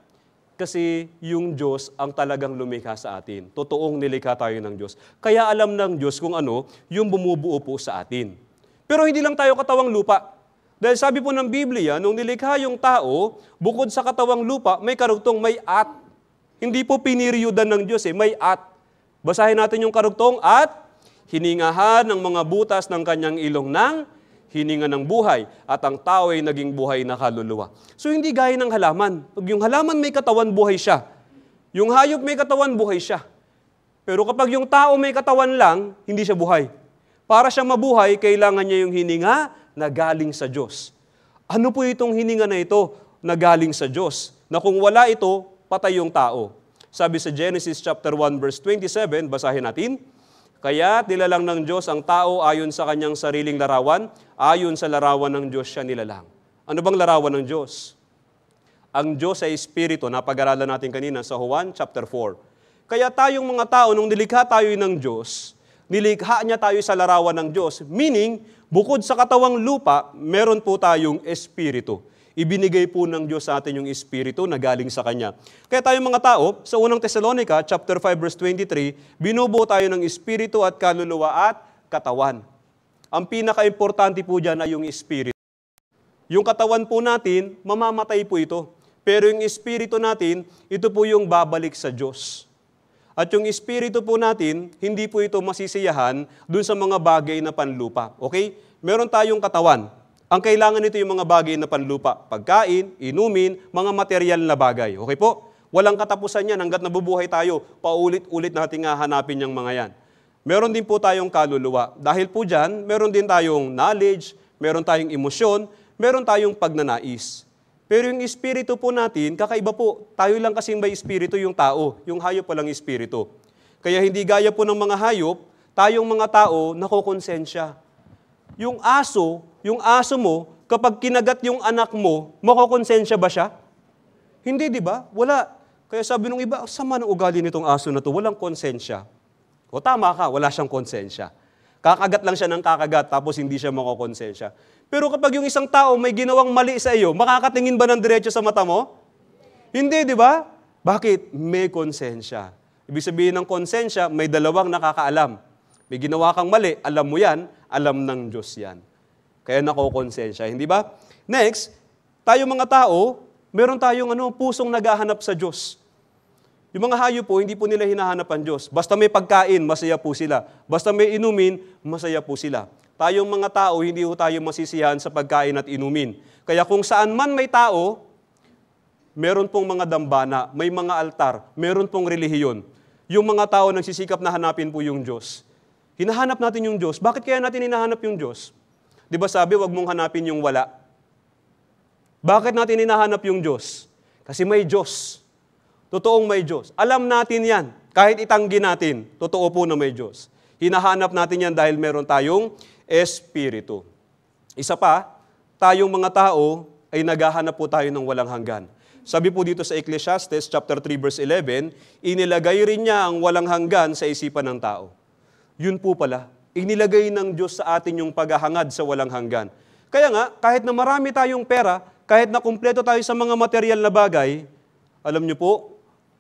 Kasi yung Diyos ang talagang lumikha sa atin. Totoong nilikha tayo ng Diyos. Kaya alam ng Diyos kung ano yung bumubuo po sa atin. Pero hindi lang tayo katawang lupa. Dahil sabi po ng Biblia, nung nilikha yung tao, bukod sa katawang lupa, may karugtong, may at. Hindi po piniryudan ng Diyos may at. Basahin natin yung karugtong, at hiningahan ng mga butas ng kanyang ilong ng hininga ng buhay, at ang tao ay naging buhay na kaluluwa. So hindi gaya ng halaman. Pag yung halaman may katawan, buhay siya. Yung hayop may katawan, buhay siya. Pero kapag yung tao may katawan lang, hindi siya buhay. Para siyang mabuhay, kailangan niya yung hininga na galing sa Diyos. Ano po itong hininga na ito na galing sa Diyos? Na kung wala ito, patay yung tao. Sabi sa Genesis chapter 1 verse 27, basahin natin, kaya nilalang ng Diyos ang tao ayon sa kanyang sariling larawan, ayon sa larawan ng Diyos siya nilalang. Ano bang larawan ng Diyos? Ang Diyos ay Espiritu, napag-aralan natin kanina sa Juan chapter 4. Kaya tayong mga tao, nung nilikha tayo ng Diyos, nilikha niya tayo sa larawan ng Diyos. Meaning, bukod sa katawang lupa, meron po tayong Espiritu. Ibinigay po ng Diyos sa atin yung Espiritu na galing sa Kanya. Kaya tayong mga tao, sa unang Tesalonica, chapter 5, verse 23, binubuo tayo ng Espiritu at kaluluwa at katawan. Ang pinaka-importante po dyan ay yung Espiritu. Yung katawan po natin, mamamatay po ito. Pero yung Espiritu natin, ito po yung babalik sa Diyos. At yung Espiritu po natin, hindi po ito masisiyahan dun sa mga bagay na panlupa. Okay? Meron tayong katawan. Ang kailangan nito yung mga bagay na panlupa. Pagkain, inumin, mga material na bagay. Okay po? Walang katapusan yan hanggat nabubuhay tayo. Paulit-ulit natin nga hanapin yung mga yan. Meron din po tayong kaluluwa. Dahil po dyan, meron din tayong knowledge, meron tayong emosyon, meron tayong pagnanais. Pero yung espiritu po natin, kakaiba po. Tayo lang kasing may espiritu yung tao. Yung hayop walang espiritu. Kaya hindi gaya po ng mga hayop, tayong mga tao nakokonsensya. Yung aso mo, kapag kinagat yung anak mo, makokonsensya ba siya? Hindi, di ba? Wala. Kaya sabi nung iba, sama ng ugali nitong aso na to, walang konsensya. O tama ka, wala siyang konsensya. Kakagat lang siya ng kakagat, tapos hindi siya makokonsensya. Pero kapag yung isang tao may ginawang mali sa iyo, makakatingin ba ng diretso sa mata mo? Hindi, di ba? Bakit? May konsensya. Ibig sabihin ng konsensya, may dalawang nakakaalam. May ginawa kang mali, alam mo yan, alam ng Diyos yan. Kaya nakokonsensya, hindi ba? Next, tayo mga tao, meron tayong pusong naghahanap sa Diyos. Yung mga hayop po, hindi po nila hinahanap ang Diyos. Basta may pagkain, masaya po sila. Basta may inumin, masaya po sila. Tayong mga tao, hindi po tayo masisiyahan sa pagkain at inumin. Kaya kung saan man may tao, meron pong mga dambana, may mga altar, meron pong relihiyon. Yung mga tao nagsisikap na hanapin po yung Diyos. Hinahanap natin yung Diyos. Bakit kaya natin hinahanap yung Diyos? Di ba sabi, wag mong hanapin yung wala? Bakit natin hinahanap yung Diyos? Kasi may Diyos. Totoong may Diyos. Alam natin yan. Kahit itanggi natin, totoo po na may Diyos. Hinahanap natin yan dahil meron tayong Espiritu. Isa pa, tayong mga tao ay naghahanap po tayo ng walang hanggan. Sabi po dito sa Ecclesiastes chapter 3 verse 11, inilagay rin niya ang walang hanggan sa isipan ng tao. Yun po pala, inilagay ng Diyos sa atin yung paghahangad sa walang hanggan. Kaya nga, kahit na marami tayong pera, kahit na kumpleto tayo sa mga material na bagay, alam niyo po,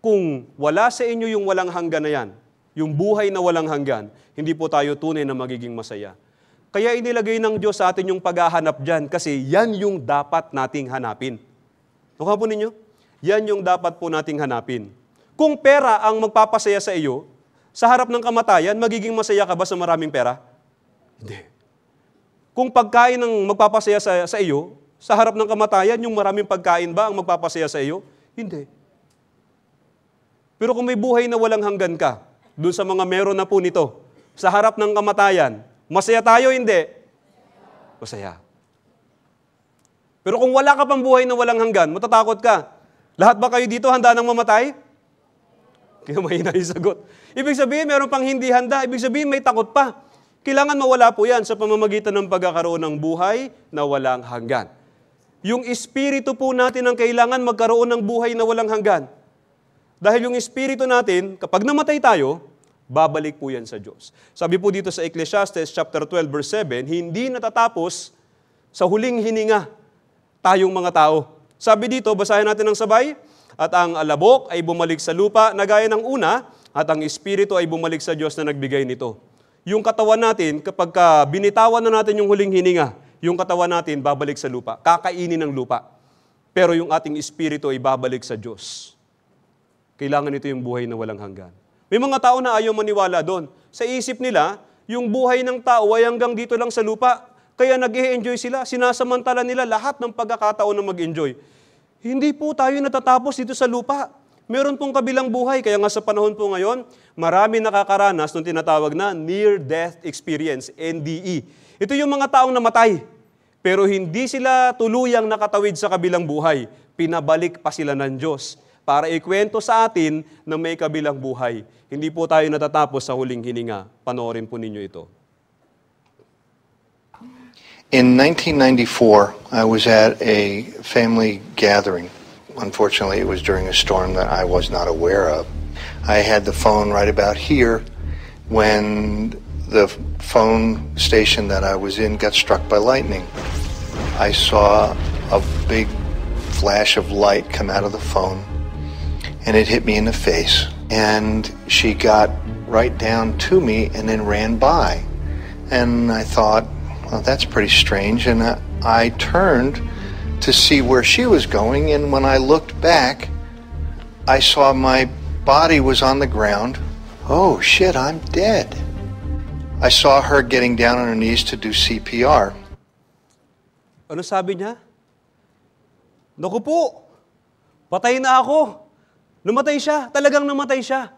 kung wala sa inyo yung walang hanggan na yan, yung buhay na walang hanggan, hindi po tayo tunay na magiging masaya. Kaya inilagay ng Diyos sa atin yung paghahanap dyan kasi yan yung dapat nating hanapin. Nakuha po ninyo? Yan yung dapat po nating hanapin. Kung pera ang magpapasaya sa iyo, sa harap ng kamatayan, magiging masaya ka ba sa maraming pera? Hindi. Kung pagkain ang magpapasaya sa iyo, sa harap ng kamatayan, yung maraming pagkain ba ang magpapasaya sa iyo? Hindi. Pero kung may buhay na walang hanggan ka, dun sa mga meron na po nito, sa harap ng kamatayan, masaya tayo, hindi? Masaya. Pero kung wala ka pang buhay na walang hanggan, matatakot ka. Lahat ba kayo dito handa nang mamatay? Kaya mahina yung sagot. Ibig sabihin, meron pang hindi handa. Ibig sabihin, may takot pa. Kailangan mawala po yan sa pamamagitan ng pagkakaroon ng buhay na walang hanggan. Yung espiritu po natin ang kailangan magkaroon ng buhay na walang hanggan. Dahil yung espiritu natin, kapag namatay tayo, babalik po yan sa Diyos. Sabi po dito sa Ecclesiastes chapter 12 verse 7, hindi natatapos sa huling hininga tayong mga tao. Sabi dito, basahin natin ng sabay, at ang alabok ay bumalik sa lupa na gaya ng una, at ang espiritu ay bumalik sa Diyos na nagbigay nito. Yung katawan natin, kapag binitawan na natin yung huling hininga, yung katawan natin babalik sa lupa, kakainin ng lupa. Pero yung ating espiritu ay babalik sa Diyos. Kailangan ito yung buhay na walang hanggan. May mga tao na ayaw maniwala doon. Sa isip nila, yung buhay ng tao ay hanggang dito lang sa lupa. Kaya nag-e-enjoy sila, sinasamantala nila lahat ng pagkakataon na mag-enjoy. Hindi po tayo natatapos dito sa lupa. Meron pong kabilang buhay. Kaya nga sa panahon po ngayon, marami nakakaranas ng tinatawag na near-death experience, NDE. Ito yung mga taong namatay, pero hindi sila tuluyang nakatawid sa kabilang buhay. Pinabalik pa sila ng Diyos para ikwento sa atin na may kabilang buhay. Hindi po tayo natatapos sa huling hininga. Panoorin po ninyo ito. In 1994, I was at a family gathering. Unfortunately, it was during a storm that I was not aware of. I had the phone right about here when the phone station that I was in got struck by lightning. I saw a big flash of light come out of the phone, and it hit me in the face. And she got right down to me and then ran by. And I thought, well, that's pretty strange. And I turned to see where she was going, and when I looked back, I saw my body was on the ground. Oh, shit, I'm dead. I saw her getting down on her knees to do CPR. Ano sabi niya? Naku po, patay na ako. Namatay siya, talagang namatay siya.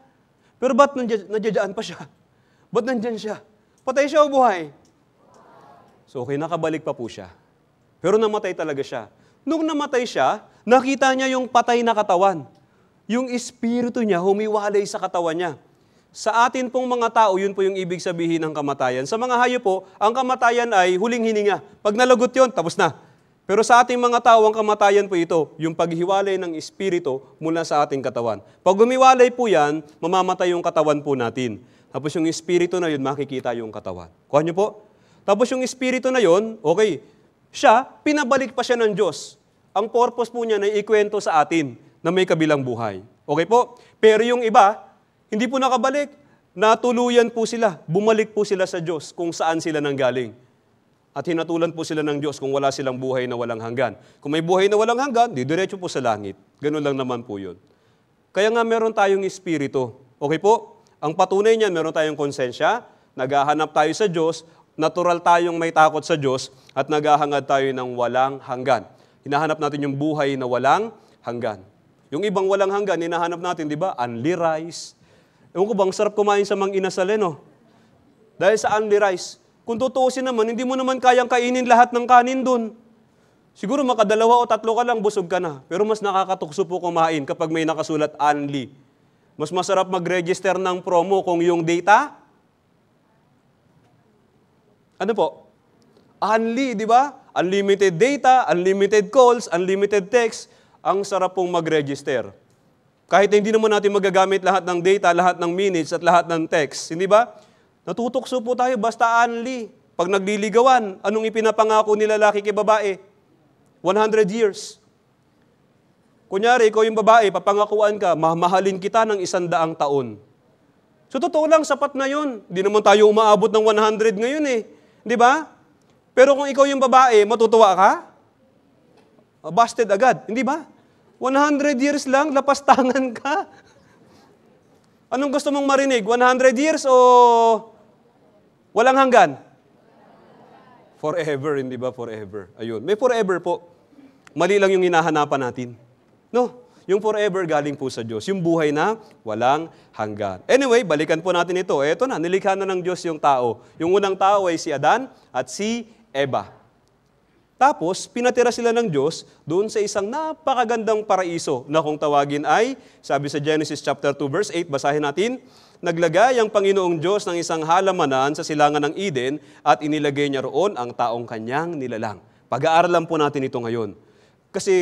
Pero ba't nandiyan pa siya? Ba't nandyan siya? Patay siya o buhay? So okay, nakabalik pa po siya. Pero namatay talaga siya. Nung namatay siya, nakita niya yung patay na katawan. Yung espiritu niya humiwalay sa katawan niya. Sa atin pong mga tao, yun po yung ibig sabihin ng kamatayan. Sa mga hayop po, ang kamatayan ay huling hininga. Pag nalagot yun, tapos na. Pero sa ating mga tao, ang kamatayan po ito, yung paghiwalay ng espiritu mula sa ating katawan. Pag humiwalay po yan, mamamatay yung katawan po natin. Tapos yung espiritu na yun, makikita yung katawan. Kuha niyo po? Tapos yung espiritu na yun, okay, siya, pinabalik pa siya ng Diyos. Ang purpose po niya na ikwento sa atin na may kabilang buhay. Okay po? Pero yung iba, hindi po nakabalik. Natuluyan po sila. Bumalik po sila sa Diyos kung saan sila nanggaling. At hinatulan po sila ng Diyos kung wala silang buhay na walang hanggan. Kung may buhay na walang hanggan, diretso po sa langit. Ganun lang naman po yun. Kaya nga meron tayong espiritu. Okay po? Ang patunay niyan, meron tayong konsensya, naghahanap tayo sa Diyos, natural tayong may takot sa Diyos, at naghahangad tayo ng walang hanggan. Hinahanap natin yung buhay na walang hanggan. Yung ibang walang hanggan, hinahanap natin, di ba? Only rice. Ewan ko bang sarap kumain sa Mang Inasal, no? Dahil sa only rice. Kung tutuusin naman, hindi mo naman kayang kainin lahat ng kanin dun. Siguro makadalawa o tatlo ka lang, busog ka na. Pero mas nakakatukso po kumain kapag may nakasulat only. Mas masarap mag-register ng promo kung yung data. Ano po? Only, di ba? Unlimited data, unlimited calls, unlimited text. Ang sarap pong mag-register. Kahit hindi naman natin magagamit lahat ng data, lahat ng minutes at lahat ng text. Hindi ba? Natutukso po tayo basta only. Pag nagliligawan, anong ipinapangako nila lalaki kay babae? 100 years. Kunyari, ikaw yung babae, papangakuan ka, mamahalin kita ng 100 taon. So totoo lang, sapat na yun. Hindi naman tayo umaabot ng 100 ngayon eh. Di ba? Pero kung ikaw yung babae, matutuwa ka? Busted agad, hindi ba? 100 years lang, lapastangan ka. Anong gusto mong marinig? 100 years o walang hanggan? Forever, hindi ba? Forever. Ayun. May forever po. Mali lang yung hinahanapan natin. No? Yung forever galing po sa Diyos. Yung buhay na walang hanggan. Anyway, balikan po natin ito. Eto na, nilikha na ng Diyos yung tao. Yung unang tao ay si Adan at si Eva. Tapos, pinatira sila ng Diyos doon sa isang napakagandang paraiso na kung tawagin ay, sabi sa Genesis chapter 2 verse 8, basahin natin, naglagay ang Panginoong Diyos ng isang halamanan sa silangan ng Eden at inilagay niya roon ang taong kanyang nilalang. Pag-aaralan po natin ito ngayon. Kasi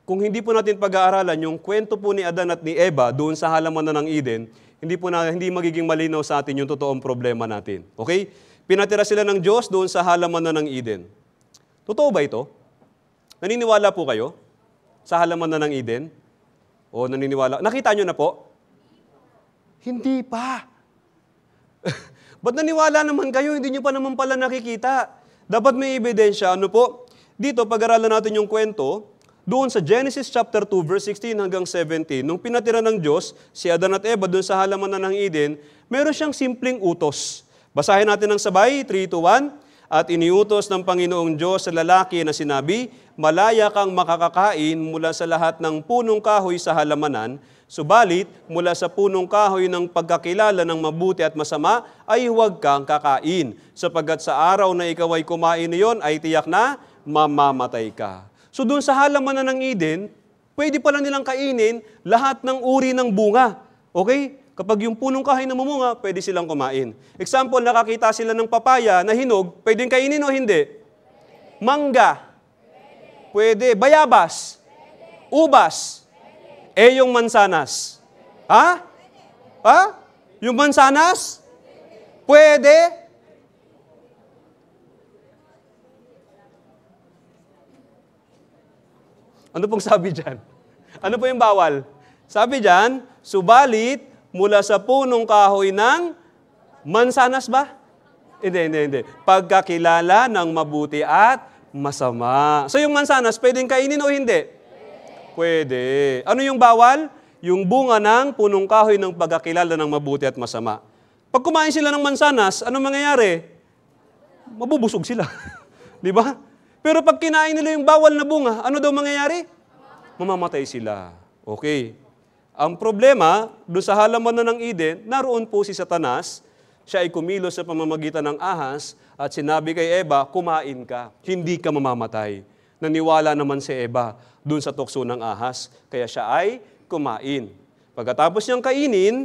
kung hindi po natin pag-aaralan yung kwento po ni Adan at ni Eva doon sa halamanan ng Eden, hindi magiging malinaw sa atin yung totoong problema natin. Okay? Pinatira sila ng Diyos doon sa halamanan ng Eden. Totoo ba ito? Naniniwala po kayo sa halamanan ng Eden? O naniniwala? Nakita nyo na po? Hindi pa. Ba't naniwala naman kayo? Hindi nyo pa naman pala nakikita. Dapat may ebidensya. Ano po? Dito, pag-aralan natin yung kwento, doon sa Genesis chapter 2, verse 16 hanggang 17, nung pinatira ng Diyos, si Adan at Eva doon sa halamanan ng Eden, meron siyang simpleng utos. Basahin natin ng sabay, 3-1. At iniutos ng Panginoong Diyos sa lalaki na sinabi, malaya kang makakakain mula sa lahat ng punong kahoy sa halamanan, subalit mula sa punong kahoy ng pagkakilala ng mabuti at masama ay huwag kang kakain, sapagkat sa araw na ikaw ay kumain niyon ay tiyak na mamamatay ka. So doon sa halamanan ng Eden, pwede pala nilang kainin lahat ng uri ng bunga. Okay? Kapag yung punong kahoy na mamunga, pwede silang kumain. Example, nakakita sila ng papaya na hinog, pwedeng kainin o hindi? Mangga. Pwede. Bayabas. Ubas. Yung mansanas. Ha? Ha? Yung mansanas? Pwede. Ano pong sabi dyan? Ano po yung bawal? Sabi dyan, subalit, mula sa punong kahoy ng mansanas ba? Hindi. Pagkakilala ng mabuti at masama. So yung mansanas, pwedeng kainin o hindi? Pwede. Ano yung bawal? Yung bunga ng punong kahoy ng pagkakilala ng mabuti at masama. Pag kumain sila ng mansanas, ano mangyayari? Mabubusog sila. Di ba? Pero pag kinain nila yung bawal na bunga, ano daw mangyayari? Mamamatay sila. Okay. Ang problema, doon sa halamanan ng Eden, naroon po si Satanas, siya ay kumilos sa pamamagitan ng ahas at sinabi kay Eva, kumain ka, hindi ka mamamatay. Naniwala naman si Eva doon sa tukso ng ahas, kaya siya ay kumain. Pagkatapos niyang kainin,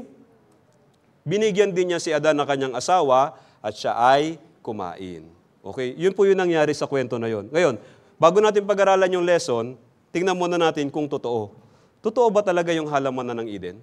binigyan din niya si Adan na kanyang asawa at siya ay kumain. Okay? Yun po yung nangyari sa kwento na yun. Ngayon, bago natin pag-aralan yung lesson, tingnan muna natin kung totoo. Totoo ba talaga yung halamanan ng Eden?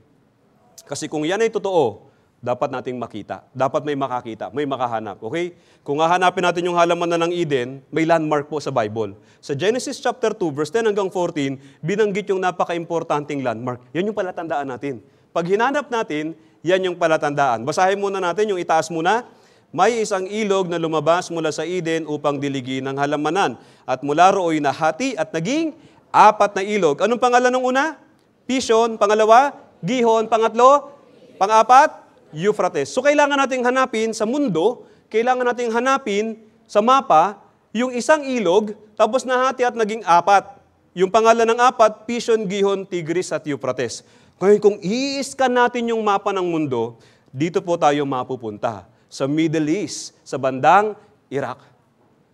Kasi kung yan ay totoo, dapat nating makita. Dapat may makakita, may makahanap. Okay? Kung hahanapin natin yung halamanan ng Eden, may landmark po sa Bible. Sa Genesis chapter 2, verse 10 hanggang 14, binanggit yung napaka-importanting landmark. Yan yung palatandaan natin. Pag hinanap natin, yan yung palatandaan. Basahin muna natin yung itaas muna. May isang ilog na lumabas mula sa Eden upang diligin ng halamanan. At mula rooy nahati at naging 4 na ilog. Anong pangalan ng una? Pishon, pangalawa, Gihon, pangatlo, pang-4, Euphrates. So kailangan nating hanapin sa mundo, kailangan nating hanapin sa mapa, yung isang ilog, tapos nahati at naging 4. Yung pangalan ng 4, Pishon, Gihon, Tigris at Euphrates. Ngayon kung i-scan natin yung mapa ng mundo, dito po tayo mapupunta. Sa Middle East, sa bandang Iraq.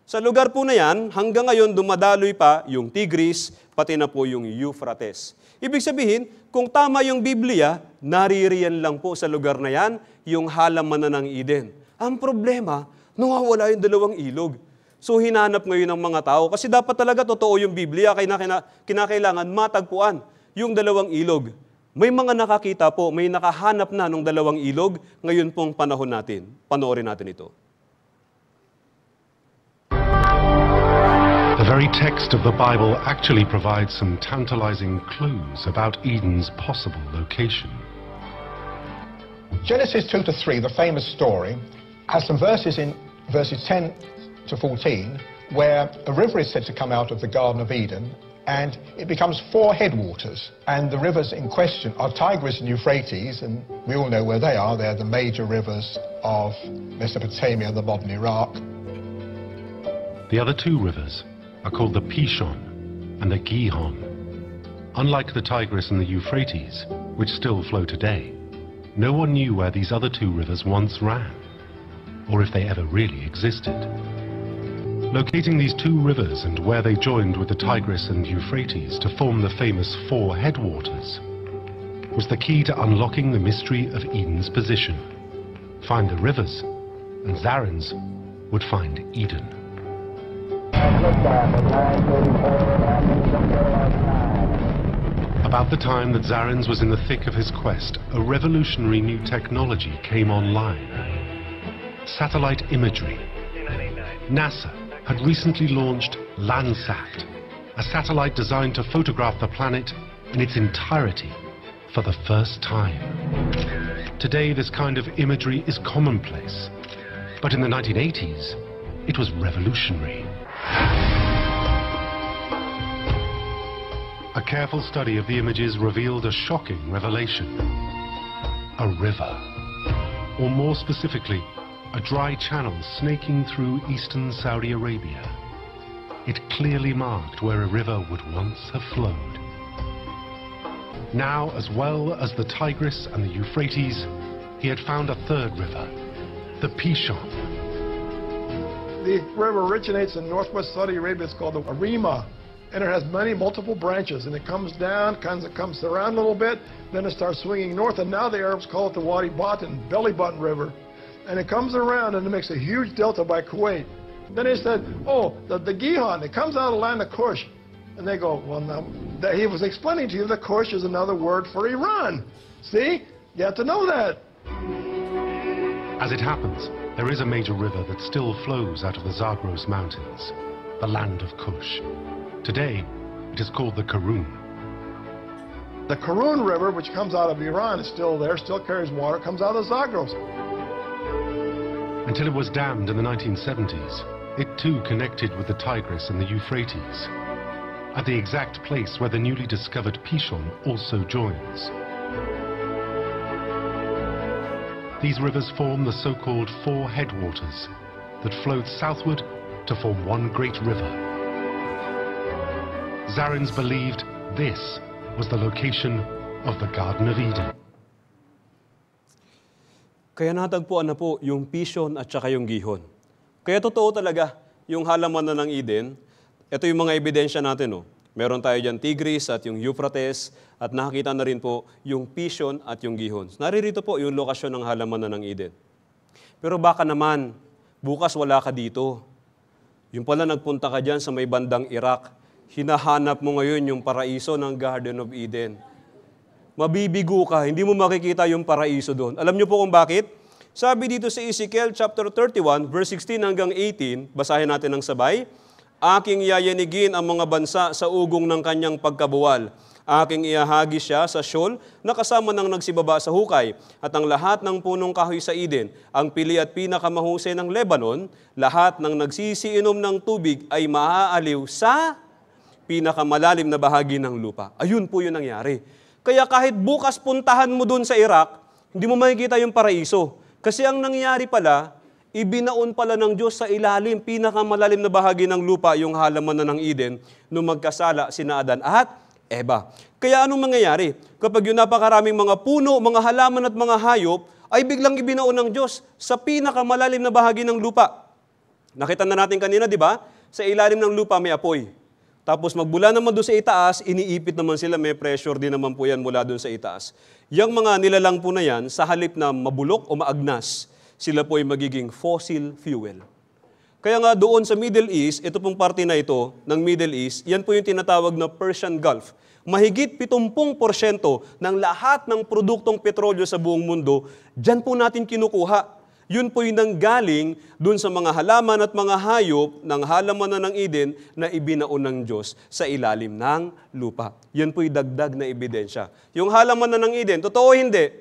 Sa lugar po na yan, hanggang ngayon dumadaloy pa yung Tigris, pati na po yung Euphrates. Ibig sabihin, kung tama yung Biblia, naririyan lang po sa lugar na yan, yung halamanan ng Eden. Ang problema, nawawala yung 2 ilog. So hinanap ngayon ng mga tao, kasi dapat talaga totoo yung Biblia, kaya kinakailangan matagpuan yung 2 ilog. May mga nakakita po, may nakahanap na ng 2 ilog, ngayon pong panahon natin. Panoorin natin ito. The very text of the Bible actually provides some tantalizing clues about Eden's possible location. Genesis 2-3, the famous story, has some verses in verses 10 to 14, where a river is said to come out of the Garden of Eden, and it becomes 4 headwaters. And the rivers in question are Tigris and Euphrates, and we all know where they are. They're the major rivers of Mesopotamia and the modern Iraq. The other 2 rivers are called the Pishon and the Gihon. Unlike the Tigris and the Euphrates, which still flow today, no one knew where these other 2 rivers once ran, or if they ever really existed. Locating these 2 rivers and where they joined with the Tigris and Euphrates to form the famous 4 headwaters was the key to unlocking the mystery of Eden's position. Find the rivers, and Zarins would find Eden. About the time that Zarins was in the thick of his quest, a revolutionary new technology came online. Satellite imagery. NASA had recently launched Landsat, a satellite designed to photograph the planet in its entirety for the first time. Today, this kind of imagery is commonplace, but in the 1980s, it was revolutionary. A careful study of the images revealed a shocking revelation. A river, or more specifically, a dry channel snaking through eastern Saudi Arabia. It clearly marked where a river would once have flowed. Now, as well as the Tigris and the Euphrates, he had found a 3rd river, the Pishon. The river originates in northwest Saudi Arabia. It's called the Arima, and it has multiple branches, and it comes down, comes around a little bit, then it starts swinging north, and now the Arabs call it the Wadi Button, belly button river. And it comes around and it makes a huge delta by Kuwait. Then they said, oh, the Gihon, it comes out of the land of Kush. And they go, well, now, he was explaining to you that Kush is another word for Iran. See? You have to know that. As it happens, there is a major river that still flows out of the Zagros Mountains, the land of Kush. Today, it is called the Karun. The Karun River, which comes out of Iran, is still there, still carries water, comes out of the Zagros. Until it was dammed in the 1970s, it too connected with the Tigris and the Euphrates, at the exact place where the newly discovered Pishon also joins. These rivers form the so-called 4 headwaters that flowed southward to form one great river. Zarins believed this was the location of the Garden of Eden. Kaya natagpuan na po yung Pishon at saka yung Gihon. Kaya totoo talaga yung halaman na ng Eden. Ito yung mga ebidensya natin. Oh. Meron tayo dyan Tigris at yung Euphrates at nakakita na rin po yung Pishon at yung Gihon. Naririto po yung lokasyon ng halaman na ng Eden. Pero baka naman, bukas wala ka dito. Yung pala nagpunta ka dyan sa may bandang Iraq, hinahanap mo ngayon yung paraiso ng Garden of Eden. Mabibigo ka, hindi mo makikita yung paraiso doon. Alam niyo po kung bakit? Sabi dito sa Ezekiel chapter 31, verse 16 hanggang 18, basahin natin ng sabay, aking yayanigin ang mga bansa sa ugong ng kanyang pagkabuwal. Aking iahagi siya sa Sheol na kasama ng nagsibaba sa hukay, at ang lahat ng punong kahoy sa Eden, ang pili at pinakamahusay ng Lebanon, lahat ng nagsisiinom ng tubig ay maaaliw sa pinakamalalim na bahagi ng lupa. Ayun po yung nangyari. Kaya kahit bukas puntahan mo doon sa Iraq, hindi mo makikita yung paraiso. Kasi ang nangyari pala, ibinaon pala ng Diyos sa ilalim, pinakamalalim na bahagi ng lupa, yung halaman na ng Eden, nung magkasala sina Adan at Eva. Kaya anong mangyayari? Kapag yung napakaraming mga puno, mga halaman at mga hayop, ay biglang ibinaon ng Diyos sa pinakamalalim na bahagi ng lupa. Nakita na natin kanina, di ba? Sa ilalim ng lupa may apoy. Tapos magbula naman doon sa itaas, iniipit naman sila, may pressure din naman po yan mula doon sa itaas. Yang mga nilalang po na yan, sa halip na mabulok o maagnas, sila po ay magiging fossil fuel. Kaya nga doon sa Middle East, ito pong parte na ito ng Middle East, yan po yung tinatawag na Persian Gulf. Mahigit 70% ng lahat ng produktong petrolyo sa buong mundo, dyan po natin kinukuha. Yun po yung nanggaling dun sa mga halaman at mga hayop ng halaman na ng Eden na ibinaon ng Diyos sa ilalim ng lupa. Yan po yung dagdag na ebidensya. Yung halaman na ng Eden, totoo o hindi?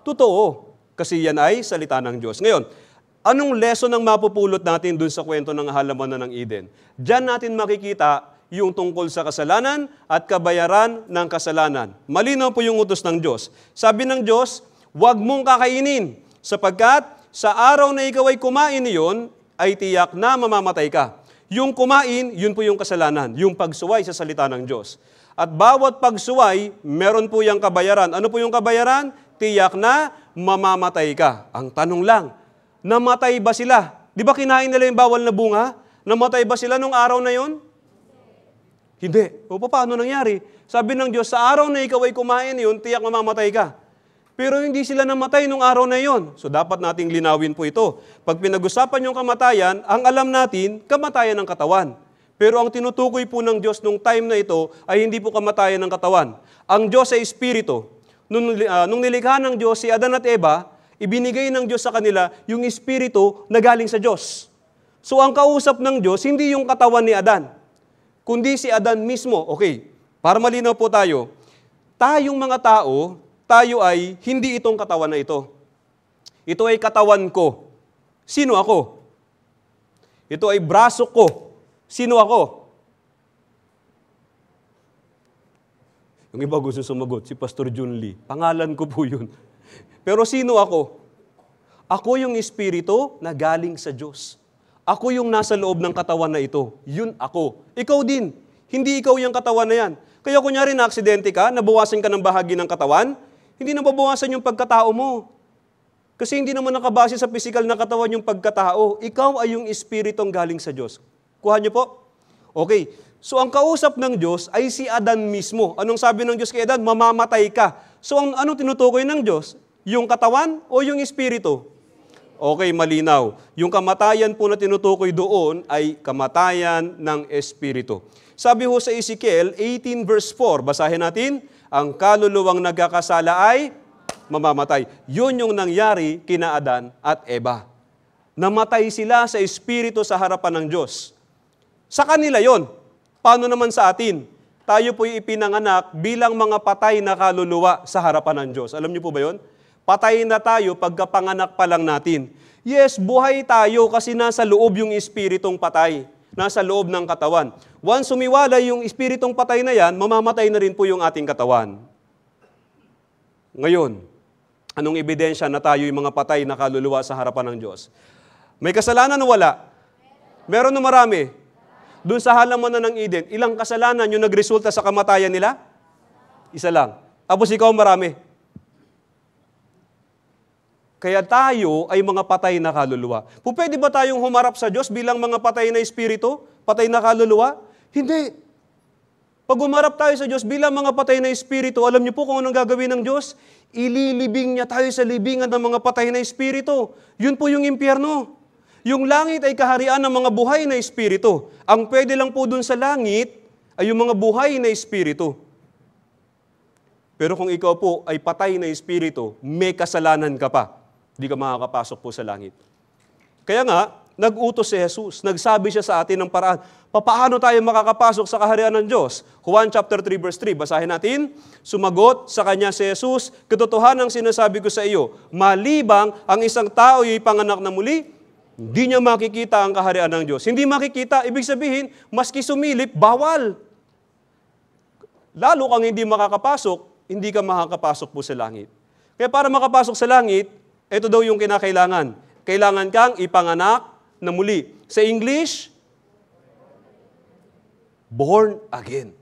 Totoo. Kasi yan ay salita ng Diyos. Ngayon, Anong lesson ang mapupulot natin dun sa kwento ng halamanan ng Eden? Diyan natin makikita yung tungkol sa kasalanan at kabayaran ng kasalanan. Malinaw po yung utos ng Diyos. Sabi ng Diyos, huwag mong kakainin, sapagkat sa araw na ikaw ay kumain niyon, ay tiyak na mamamatay ka. Yung kumain, yun po yung kasalanan, yung pagsuway sa salita ng Diyos. At bawat pagsuway, meron po yung kabayaran. Ano po yung kabayaran? Tiyak na mamamatay ka. Ang tanong lang, namatay ba sila? Di ba kinain nila yung bawal na bunga? Namatay ba sila nung araw na yon? Hindi. O paano nangyari? Sabi ng Diyos, sa araw na ikaw ay kumain yun, tiyak mamamatay ka. Pero hindi sila namatay nung araw na yon. So dapat nating linawin po ito. Pag pinag-usapan yung kamatayan, ang alam natin, kamatayan ng katawan. Pero ang tinutukoy po ng Diyos nung time na ito ay hindi po kamatayan ng katawan. Ang Diyos ay Espiritu. Nung nilikha ng Diyos si Adan at Eva, ibinigay ng Diyos sa kanila yung Espiritu na galing sa Diyos. So ang kausap ng Diyos, hindi yung katawan ni Adan, kundi si Adan mismo. Okay, para malinaw po tayo, tayong mga tao, tayo ay hindi itong katawan na ito. Ito ay katawan ko. Sino ako? Ito ay braso ko. Sino ako? Yung iba gusto sumagot, si Pastor Jun Lee. Pangalan ko po yun. Pero sino ako? Ako yung Espiritu na galing sa Diyos. Ako yung nasa loob ng katawan na ito. Yun ako. Ikaw din. Hindi ikaw yung katawan na yan. Kaya kunyari na-aksidente ka, nabawasan ka ng bahagi ng katawan, hindi na mabawasan yung pagkatao mo. Kasi hindi naman nakabase sa physical na katawan yung pagkatao. Ikaw ay yung Espiritong galing sa Diyos. Kuha niyo po? Okay. So ang kausap ng Diyos ay si Adan mismo. Anong sabi ng Diyos kay Adan? Mamamatay ka. So anong tinutukoy ng Diyos? Yung katawan o yung Espiritu? Okay, malinaw. Yung kamatayan po na tinutukoy doon ay kamatayan ng Espiritu. Sabi ho sa Ezekiel 18 verse 4, basahin natin, ang kaluluwang nagkakasala ay mamamatay. Yun yung nangyari kina Adan at Eva. Namatay sila sa Espiritu sa harapan ng Diyos. Sa kanila yon. Paano naman sa atin? Tayo po'y ipinanganak bilang mga patay na kaluluwa sa harapan ng Diyos. Alam niyo po ba yon? Patay na tayo pagkapanganak pa lang natin. Yes, buhay tayo kasi nasa loob yung espiritong patay. Nasa loob ng katawan. Once sumiwalay yung espiritong patay na yan, mamamatay na rin po yung ating katawan. Ngayon, anong ebidensya na tayo yung mga patay na kaluluwa sa harapan ng Diyos? May kasalanan o wala? Meron o marami? Doon sa halamanan ng Eden, ilang kasalanan yung nagresulta sa kamatayan nila? Isa lang. Tapos ikaw marami. Kaya tayo ay mga patay na kaluluwa. Pwede ba tayong humarap sa Diyos bilang mga patay na espiritu? Patay na kaluluwa? Hindi. Pag humarap tayo sa Diyos bilang mga patay na espiritu, alam niyo po kung anong gagawin ng Diyos? Ililibing niya tayo sa libingan ng mga patay na espiritu. Yun po yung impyerno. Yung langit ay kaharian ng mga buhay na espiritu. Ang pwede lang po dun sa langit ay yung mga buhay na espiritu. Pero kung ikaw po ay patay na espiritu, may kasalanan ka pa. Hindi ka makakapasok po sa langit. Kaya nga, nag-utos si Jesus. Nagsabi siya sa atin ng paraan. Paano tayo makakapasok sa kaharian ng Diyos? Juan chapter 3 verse 3. Basahin natin. Sumagot sa kanya si Jesus, katotohanan ang sinasabi ko sa iyo, malibang ang isang tao ay panganak na muli, hindi niya makikita ang kaharian ng Diyos. Hindi makikita, ibig sabihin, maski sumilip, bawal. Lalo kang hindi makakapasok, hindi ka makakapasok po sa langit. Kaya para makapasok sa langit, ito daw yung kinakailangan. Kailangan kang ipanganak na muli. Sa English, born again.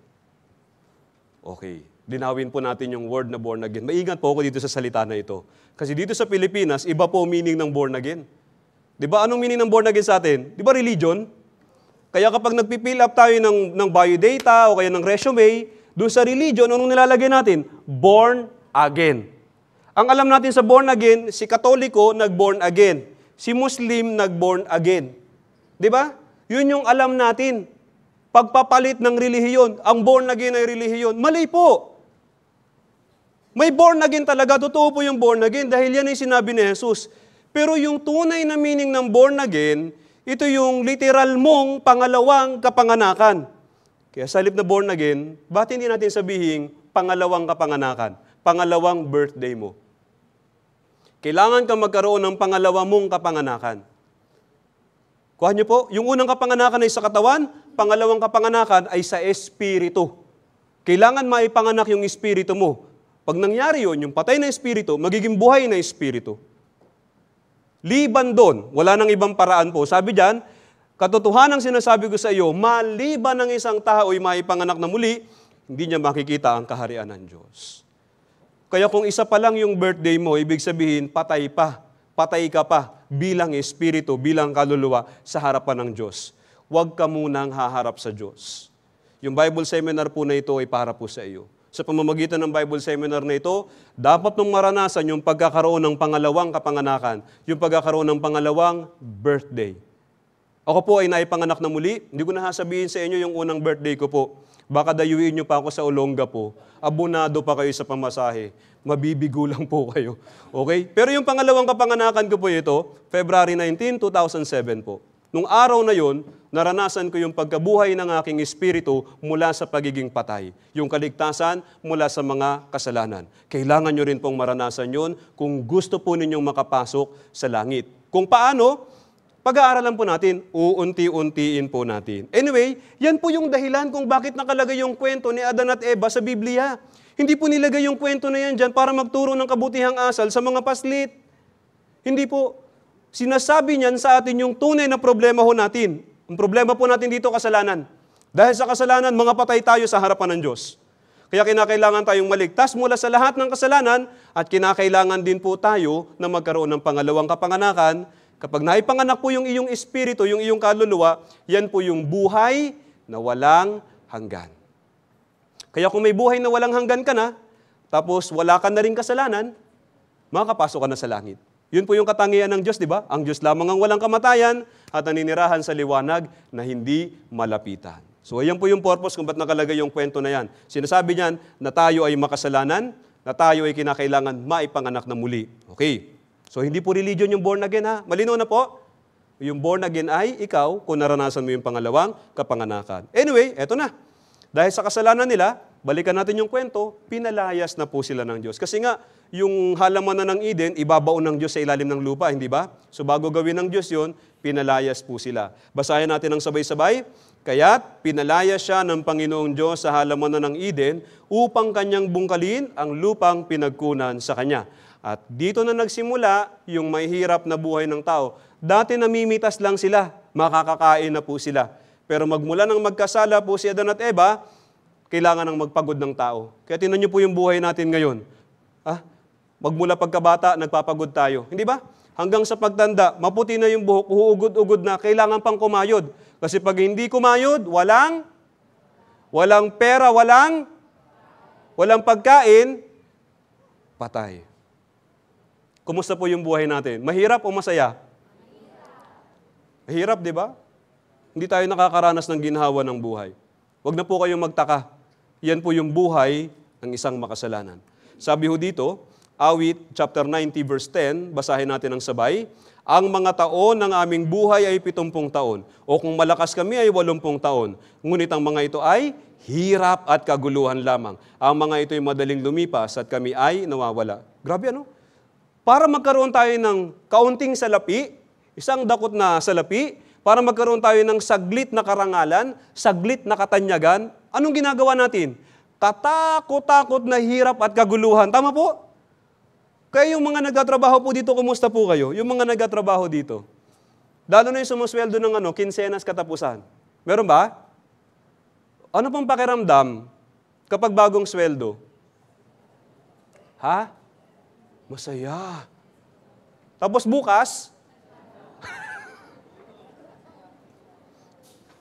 Okay, linawin po natin yung word na born again. Maingat po ako dito sa salita na ito. Kasi dito sa Pilipinas, iba po meaning ng born again. Di ba? Anong meaning ng born again sa atin? Di ba religion? Kaya kapag nagpipill up tayo ng biodata o kaya ng resume, doon sa religion, anong nilalagay natin? Born again. Ang alam natin sa born again, si Katoliko nag-born again. Si Muslim nag-born again. Di ba? Yun yung alam natin. Pagpapalit ng relihiyon, ang born again ay relihiyon. Mali po. May born again talaga. Totoo po yung born again dahil yan ay sinabi ni Jesus. Pero yung tunay na meaning ng born again, ito yung literal mong pangalawang kapanganakan. Kaya sa halip na born again, ba't hindi natin sabihin pangalawang kapanganakan? Pangalawang birthday mo. Kailangan kang magkaroon ng pangalawa mong kapanganakan. Kuha niyo po, yung unang kapanganakan ay sa katawan, pangalawang kapanganakan ay sa espiritu. Kailangan maipanganak yung espiritu mo. Pag nangyari yun, yung patay na espiritu, magiging buhay na espiritu. Liban doon, wala nang ibang paraan po. Sabi diyan, katotohanan ang sinasabi ko sa iyo, maliban ng isang tao ay maipanganak na muli, hindi niya makikita ang kaharian ng Diyos. Kaya kung isa pa lang yung birthday mo, ibig sabihin, patay ka pa bilang espiritu, bilang kaluluwa sa harapan ng Diyos. Huwag ka munang haharap sa Diyos. Yung Bible seminar po na ito ay para po sa iyo. Sa pamamagitan ng Bible seminar na ito, dapat nung maranasan yung pagkakaroon ng pangalawang kapanganakan, yung pagkakaroon ng pangalawang birthday. Ako po ay naipanganak na muli. Hindi ko na sasabihin sa inyo yung unang birthday ko po. Baka dayuin nyo pa ako sa Olongapo. Abonado pa kayo sa pamasahe. Mabibigo lang po kayo. Okay? Pero yung pangalawang kapanganakan ko po ito, February 19, 2007 po. Nung araw na yon, naranasan ko yung pagkabuhay ng aking espiritu mula sa pagiging patay. Yung kaligtasan mula sa mga kasalanan. Kailangan nyo rin pong maranasan yon kung gusto po ninyong makapasok sa langit. Kung paano, pag-aaralan po natin, uunti-untiin po natin. Anyway, yan po yung dahilan kung bakit nakalagay yung kwento ni Adan at Eva sa Biblia. Hindi po nilagay yung kwento na yan dyan para magturo ng kabutihang asal sa mga paslit. Hindi po. Sinasabi niyan sa atin yung tunay na problema ho natin. Ang problema po natin dito, kasalanan. Dahil sa kasalanan, mga patay tayo sa harapan ng Diyos. Kaya kinakailangan tayong maligtas mula sa lahat ng kasalanan at kinakailangan din po tayo na magkaroon ng pangalawang kapanganakan. Kapag naipanganak po yung iyong espiritu, yung iyong kaluluwa, yan po yung buhay na walang hanggan. Kaya kung may buhay na walang hanggan ka na, tapos wala ka na rin kasalanan, makakapasok ka na sa langit. Yun po yung katangian ng Diyos, di ba? Ang Diyos lamang ang walang kamatayan at naninirahan sa liwanag na hindi malapitan. So, ayan po yung purpose kung ba't nakalagay yung kwento na yan. Sinasabi niyan na tayo ay makasalanan, na tayo ay kinakailangan maipanganak na muli. Okay. So, hindi po religion yung born again, ha? Malinaw na po. Yung born again ay ikaw kung naranasan mo yung pangalawang kapanganakan. Anyway, eto na. Dahil sa kasalanan nila, balikan natin yung kwento, pinalayas na po sila ng Diyos. Kasi nga, yung halaman na ng Eden, ibabaon ng Diyos sa ilalim ng lupa, hindi ba? So bago gawin ng Diyos yun, pinalayas po sila. Basahin natin ng sabay-sabay. Kaya't pinalayas siya ng Panginoong Diyos sa halaman na ng Eden upang kanyang bungkalin ang lupang pinagkunan sa kanya. At dito na nagsimula yung may hirap na buhay ng tao. Dati namimitas lang sila, makakakain na po sila. Pero magmula ng magkasala po si Adan at Eva, kailangan ng magpagod ng tao. Kaya tingnan niyo po yung buhay natin ngayon. Magmula pagkabata, nagpapagod tayo. Hindi ba? Hanggang sa pagtanda, maputi na yung buhok, uugod-ugod na, kailangan pang kumayod. Kasi pag hindi kumayod, walang pera, walang pagkain, patay. Kumusta po yung buhay natin? Mahirap o masaya? Mahirap, di ba? Hindi tayo nakakaranas ng ginhawa ng buhay. Huwag na po kayong magtaka. Yan po yung buhay ng isang makasalanan. Sabi ho dito, Awit, chapter 90, verse 10, basahin natin ang sabay. Ang mga taon ng aming buhay ay 70 taon. O kung malakas kami ay 80 taon. Ngunit ang mga ito ay hirap at kaguluhan lamang. Ang mga ito ay madaling lumipas at kami ay nawawala. Grabe ano? Para magkaroon tayo ng kaunting salapi, isang dakot na salapi, para magkaroon tayo ng saglit na karangalan, saglit na katanyagan, anong ginagawa natin? Katakot-takot na hirap at kaguluhan. Tama po? Kaya yung mga nagtatrabaho po dito, kumusta po kayo? Yung mga nagtatrabaho dito. Lalo na yung sumusweldo ng kinsenas katapusan. Meron ba? Ano pang pakiramdam kapag bagong sweldo? Ha? Masaya. Tapos bukas,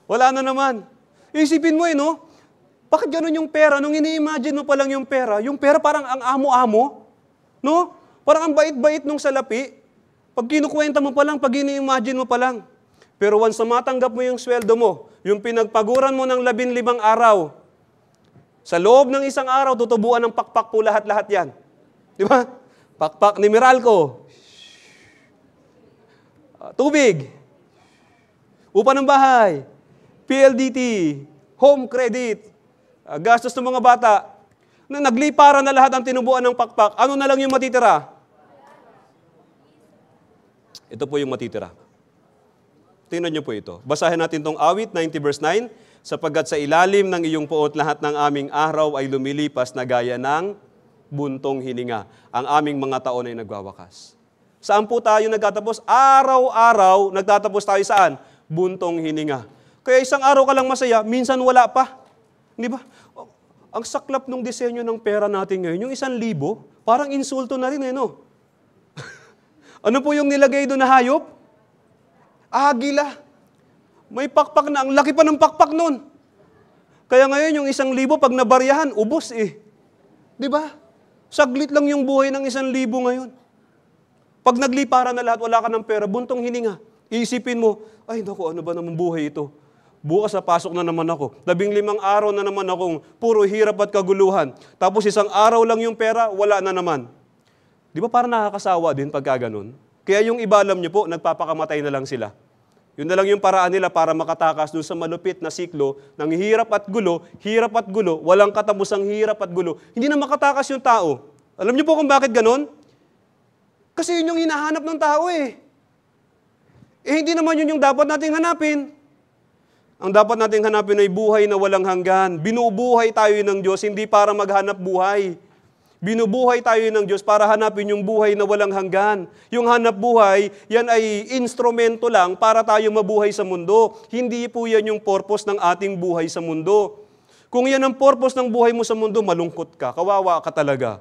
wala na naman. Isipin mo no? Bakit ganun yung pera? Nung ini-imagine mo pa lang yung pera parang ang amo-amo. No? Parang ang bait-bait nung salapi. Pag kinukwenta mo pa lang, pag ini-imagine mo pa lang. Pero once na matanggap mo yung sweldo mo, yung pinagpaguran mo ng 15 araw, sa loob ng isang araw, tutubuan ng pakpak po lahat-lahat yan. Di ba? Pakpak ni Meralco. Tubig. Upa ng bahay. PLDT. Home credit. Gastos ng mga bata. Na nagliparan na lahat ang tinubuan ng pakpak. Ano na lang yung matitira? Ito po yung matitira. Tingnan niyo po ito. Basahin natin itong awit, 90 verse 9. Sapagkat sa ilalim ng iyong puot lahat ng aming araw ay lumilipas na gaya ng buntong hininga. Ang aming mga taon ay nagwawakas. Saan po tayo nagtatapos? Araw-araw nagtatapos tayo saan? Buntong hininga. Kaya isang araw ka lang masaya, minsan wala pa. Di ba? Ang saklap ng disenyo ng pera natin ngayon, yung 1,000, parang insulto na rin no? Ano po yung nilagay doon na hayop? Agila. May pakpak na. Ang laki pa ng pakpak nun. Kaya ngayon yung 1,000 pag nabaryahan, ubos Di ba? Saglit lang yung buhay ng 1,000 ngayon. Pag nagliparan na lahat, wala ka ng pera, buntong hininga. Iisipin mo, ay naku, ano ba naman buhay ito? Bukas pasok na naman ako. 15 araw na naman akong puro hirap at kaguluhan. Tapos 1 araw lang yung pera, wala na naman. Di ba parang nakakasawa din pagka ganun? Kaya yung iba, alam niyo po, nagpapakamatay na lang sila. Yun na lang yung paraan nila para makatakas dun sa malupit na siklo ng hirap at gulo, walang katapusang hirap at gulo. Hindi na makatakas yung tao. Alam niyo po kung bakit ganun? Kasi yun yung hinahanap ng tao hindi naman yun yung dapat nating hanapin. Ang dapat nating hanapin ay buhay na walang hanggan. Binubuhay tayo ng Diyos, hindi para maghanap buhay. Binubuhay tayo ng Diyos para hanapin yung buhay na walang hanggan. Yung hanap buhay, yan ay instrumento lang para tayo mabuhay sa mundo. Hindi po yan yung purpose ng ating buhay sa mundo. Kung yan ang purpose ng buhay mo sa mundo, malungkot ka, kawawa ka talaga.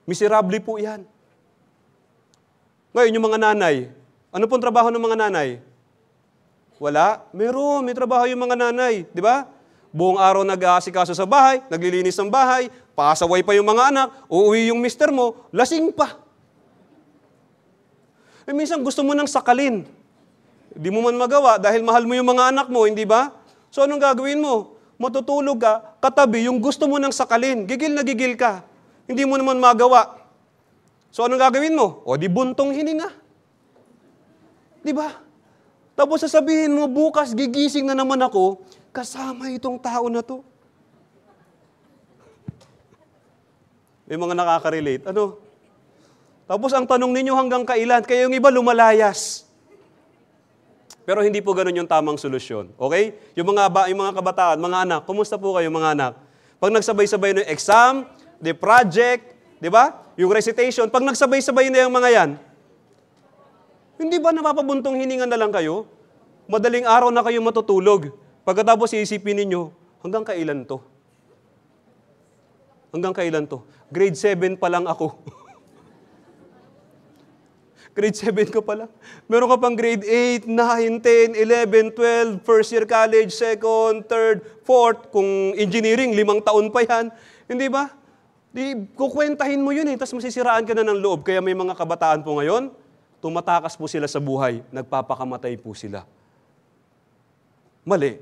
Miserable po yan. Ngayon, yung mga nanay, ano pong trabaho ng mga nanay? Wala. May trabaho yung mga nanay. Di ba? Buong araw nag-aasikaso sa bahay, naglilinis ng bahay, pasaway pa yung mga anak, uuwi yung mister mo, lasing pa. Minsan gusto mo nang sakalin. Hindi mo man magawa dahil mahal mo yung mga anak mo, hindi ba? So anong gagawin mo? Matutulog ka, katabi yung gusto mo nang sakalin. Gigil na gigil ka. Hindi mo naman magawa. So anong gagawin mo? O di buntong hininga. Di ba? Tapos sasabihin mo, bukas gigising na naman ako, kasama itong tao na to. May mga nakaka-relate. Ano? Tapos ang tanong ninyo hanggang kailan? Kaya yung iba lumalayas. Pero hindi po ganun yung tamang solusyon. Okay? Yung mga kabataan, mga anak, kumusta po kayo mga anak? Pag nagsabay-sabay ng exam, the project, di ba? Yung recitation, pag nagsabay-sabay na yung mga yan, hindi ba napapabuntong hininga na lang kayo? Madaling araw na kayo matutulog. Pagkatapos iisipin ninyo, hanggang kailan to? Hanggang kailan to? Grade 7 pa lang ako. Grade 7 ka pa lang. Meron ka pang grade 8, 9, 10, 11, 12, first year college, second, third, fourth. Kung engineering, 5 taon pa yan. Hindi ba? Kukwentahin mo yun tapos masisiraan ka na ng loob. Kaya may mga kabataan po ngayon, tumatakas po sila sa buhay, nagpapakamatay po sila. Mali.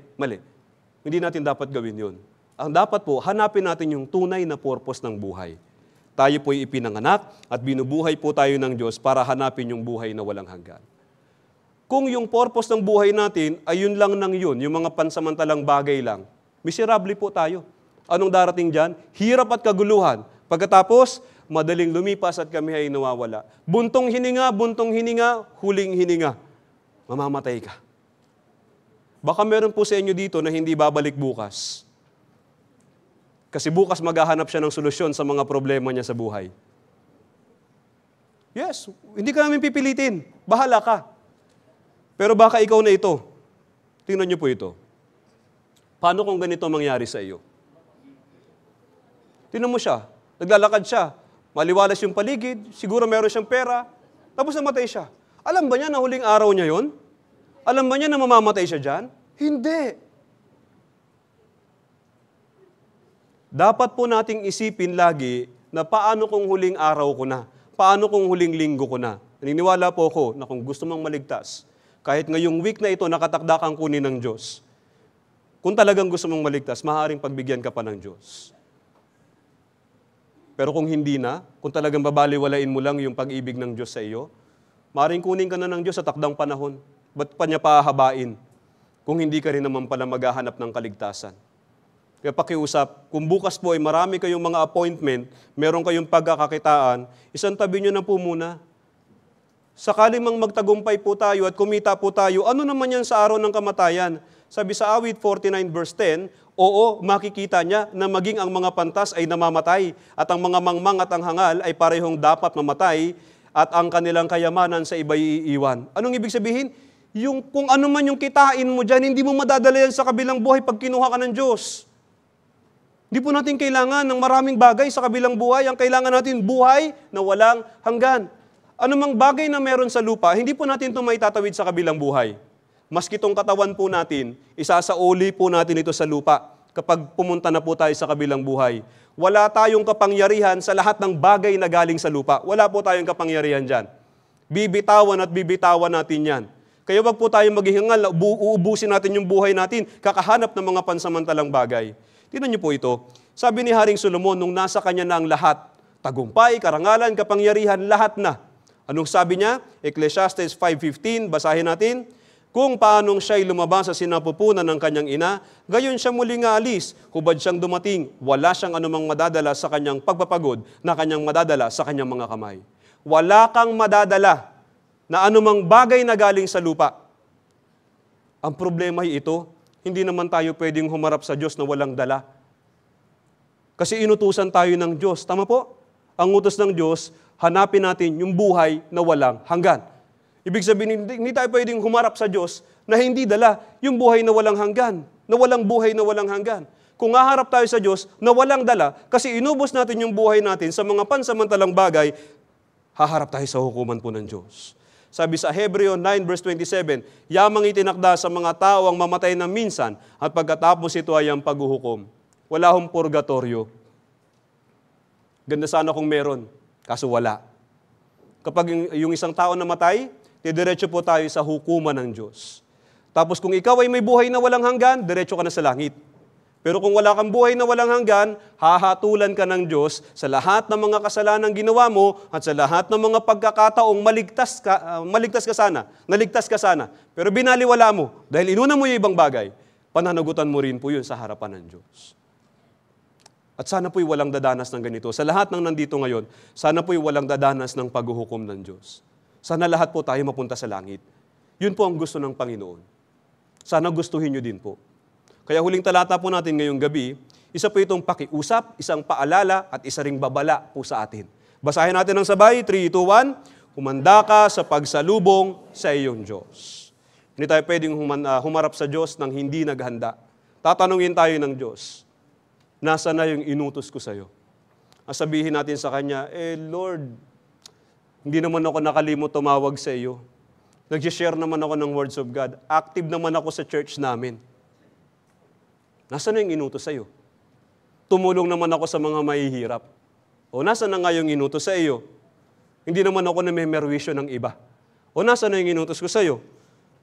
Hindi natin dapat gawin yun. Ang dapat po, hanapin natin yung tunay na purpose ng buhay. Tayo po'y ipinanganak at binubuhay po tayo ng Diyos para hanapin yung buhay na walang hanggan. Kung yung purpose ng buhay natin ay yun lang ng yun, yung mga pansamantalang bagay lang, miserable po tayo. Anong darating dyan? Hirap at kaguluhan. Pagkatapos, madaling lumipas at kami ay nawawala. Buntong hininga, huling hininga. Mamamatay ka. Baka meron po sa inyo dito na hindi babalik bukas. Kasi bukas maghahanap siya ng solusyon sa mga problema niya sa buhay. Yes, hindi ka namin pipilitin. Bahala ka. Pero baka ikaw na ito. Tingnan niyo po ito. Paano kung ganito mangyari sa iyo? Tingnan mo siya. Naglalakad siya. Maliwalas yung paligid. Siguro meron siyang pera. Tapos namatay siya. Alam ba niya na huling araw niya yon? Alam ba niya na mamamatay siya dyan? Hindi. Dapat po nating isipin lagi na paano kung huling araw ko na? Paano kung huling linggo ko na? Naniniwala po ako na kung gusto mong maligtas, kahit ngayong week na ito nakatakda kang kunin ng Diyos, kung talagang gusto mong maligtas, maaaring pagbigyan ka pa ng Diyos. Pero kung hindi na, kung talagang babaliwalain mo lang yung pag-ibig ng Diyos sa iyo, maaaring kunin ka na ng Diyos sa takdang panahon. Ba't pa niya pahabain kung hindi ka rin naman pala maghahanap ng kaligtasan? Kaya pakiusap, kung bukas po ay marami kayong mga appointment, meron kayong pagkakakitaan, isang tabi nyo na po muna. Sakali mang magtagumpay po tayo at kumita po tayo, ano naman yan sa araw ng kamatayan? Sabi sa awit 49 verse 10, oo, makikita niya na maging ang mga pantas ay namamatay at ang mga mangmang at ang hangal ay parehong dapat mamatay at ang kanilang kayamanan sa iba'y iiwan. Anong ibig sabihin? Yung kung ano man yung kitain mo dyan, hindi mo madadala yan sa kabilang buhay pag kinuha ka ng Diyos. Hindi po natin kailangan ng maraming bagay sa kabilang buhay. Ang kailangan natin, buhay na walang hanggan. Anumang bagay na meron sa lupa, hindi po natin ito maitatawid sa kabilang buhay. Maski itong katawan po natin, isasauli po natin ito sa lupa kapag pumunta na po tayo sa kabilang buhay. Wala tayong kapangyarihan sa lahat ng bagay na galing sa lupa. Wala po tayong kapangyarihan dyan. Bibitawan at bibitawan natin yan. Kaya wag po tayong maghihingal, uubusin natin yung buhay natin, kakahanap ng mga pansamantalang bagay. Tingnan niyo po ito. Sabi ni Haring Solomon, nung nasa kanya na ang lahat, tagumpay, karangalan, kapangyarihan, lahat na. Anong sabi niya? Ecclesiastes 5:15, basahin natin. Kung paanong siya'y lumabas sa sinapupunan ng kanyang ina, gayon siya muling aalis, hubad siyang dumating, wala siyang anumang madadala sa kanyang pagpapagod na kanyang madadala sa kanyang mga kamay. Wala kang madadala na anumang bagay na galing sa lupa. Ang problema ay ito, hindi naman tayo pwedeng humarap sa Diyos na walang dala. Kasi inutusan tayo ng Diyos. Tama po? Ang utos ng Diyos, hanapin natin yung buhay na walang hanggan. Ibig sabihin, hindi tayo pwedeng humarap sa Diyos na hindi dala yung buhay na walang hanggan, na walang buhay na walang hanggan. Kung haharap tayo sa Diyos na walang dala, kasi inubos natin yung buhay natin sa mga pansamantalang bagay, haharap tayo sa hukuman po ng Diyos. Sabi sa Hebreo 9 verse 27, yamang itinakda sa mga tao ang mamatay na minsan at pagkatapos ito ay ang paghuhukom. Wala hong purgatorio. Ganda sana kung meron, kaso wala. Kapag yung isang tao namatay, diretso po tayo sa hukuman ng Diyos. Tapos kung ikaw ay may buhay na walang hanggan, diretso ka na sa langit. Pero kung wala kang buhay na walang hanggan, hahatulan ka ng Diyos sa lahat ng mga kasalanang ginawa mo at sa lahat ng mga pagkakataong maligtas ka sana. Pero binaliwala mo dahil inuna mo yung ibang bagay, pananagutan mo rin po yun sa harapan ng Diyos. At sana po'y walang dadanas ng ganito. Sa lahat ng nandito ngayon, sana po'y walang dadanas ng paghuhukom ng Diyos. Sana lahat po tayo mapunta sa langit. Yun po ang gusto ng Panginoon. Sana gustuhin nyo din po. Kaya huling talata po natin ngayong gabi, isa po itong pakiusap, isang paalala, at isa ring babala po sa atin. Basahin natin ng sabay, 3, 2, 1, humanda ka sa pagsalubong sa iyong Diyos. Hindi tayo pwedeng humarap sa Diyos nang hindi naghanda. Tatanungin tayo ng Diyos, nasa na yung inutos ko sa iyo? Sabihin natin sa Kanya, Lord, hindi naman ako nakalimot tumawag sa iyo. Nag-share naman ako ng words of God. Active naman ako sa church namin. Nasaan na yung inutos sa iyo? Tumulong naman ako sa mga mahihirap. O nasaan na nga yung inutos sa iyo? Hindi naman ako namemerwisyo ng iba. O nasaan na yung inutos ko sa iyo?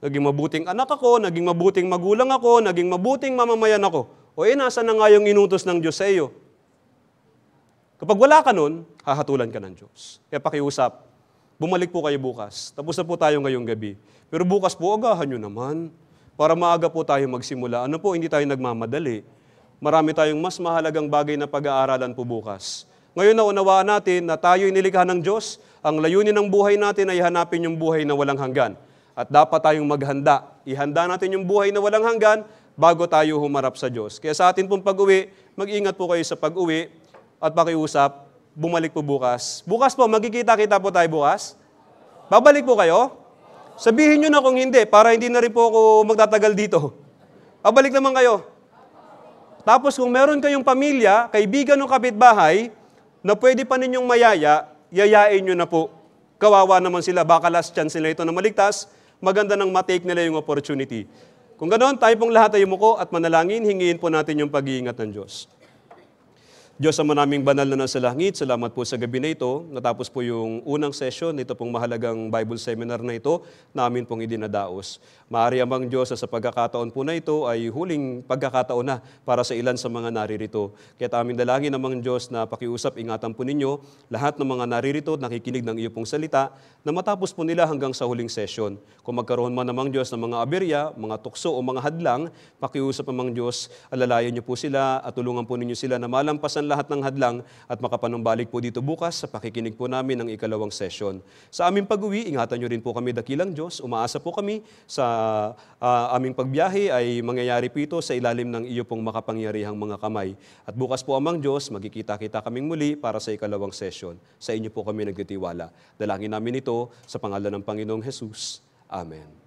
Naging mabuting anak ako, naging mabuting magulang ako, naging mabuting mamamayan ako. O nasaan na nga yung inutos ng Diyos sa iyo? Kapag wala ka nun, hahatulan ka ng Diyos. Kaya pakiusap, bumalik po kayo bukas. Tapos na po tayo ngayong gabi. Pero bukas po, agahan nyo naman. Para maaga po tayo magsimula. Ano po, hindi tayo nagmamadali. Marami tayong mas mahalagang bagay na pag-aaralan po bukas. Ngayon na unawaan natin na tayo'y nilikha ng Diyos. Ang layunin ng buhay natin ay hanapin yung buhay na walang hanggan. At dapat tayong maghanda. Ihanda natin yung buhay na walang hanggan bago tayo humarap sa Diyos. Kaya sa atin pong pag-uwi, mag-ingat po kayo sa pag-uwi at pakiusap, bumalik po bukas. Bukas po, magkikita-kita po tayo bukas. Babalik po kayo? Sabihin nyo na kung hindi, para hindi na rin po ako magtatagal dito. Babalik naman kayo. Tapos kung meron kayong pamilya, kaibigan o kapitbahay, na pwede pa ninyong mayaya, yayain nyo na po. Kawawa naman sila, baka last chance nila ito na maligtas, maganda nang matake nila yung opportunity. Kung ganoon, tayo pong lahat ay umuko at manalangin, hingiin po natin yung pag-iingat ng Diyos. Diyos ang manaming banal na nasa langit, salamat po sa gabi na ito. Natapos po yung unang session, ito pong mahalagang Bible seminar na ito, namin pong idinadaos. Maaari amang Diyos sa pagkakataon po na ito ay huling pagkakataon na para sa ilan sa mga naririto. Kaya aming dalangin amang Diyos na pakiusap, ingatan po ninyo lahat ng mga naririto, nakikinig ng iyo pong salita, na matapos po nila hanggang sa huling session. Kung magkaroon man amang Diyos ng mga aberya, mga tukso o mga hadlang, pakiusap amang Diyos, alalayan niyo po sila at tulungan po ninyo sila na malampasan ang lahat ng hadlang at makapanumbalik po dito bukas sa pakikinig po namin ng ikalawang session. Sa aming pag-uwi, ingatan nyo rin po kami dakilang Diyos. Umaasa po kami sa aming pagbiyahe ay mangyayari po ito sa ilalim ng iyo pong makapangyarihang mga kamay. At bukas po amang Diyos, magkikita-kita kaming muli para sa ikalawang session. Sa inyo po kami nagtitiwala. Dalangin namin ito sa pangalan ng Panginoong Jesus. Amen.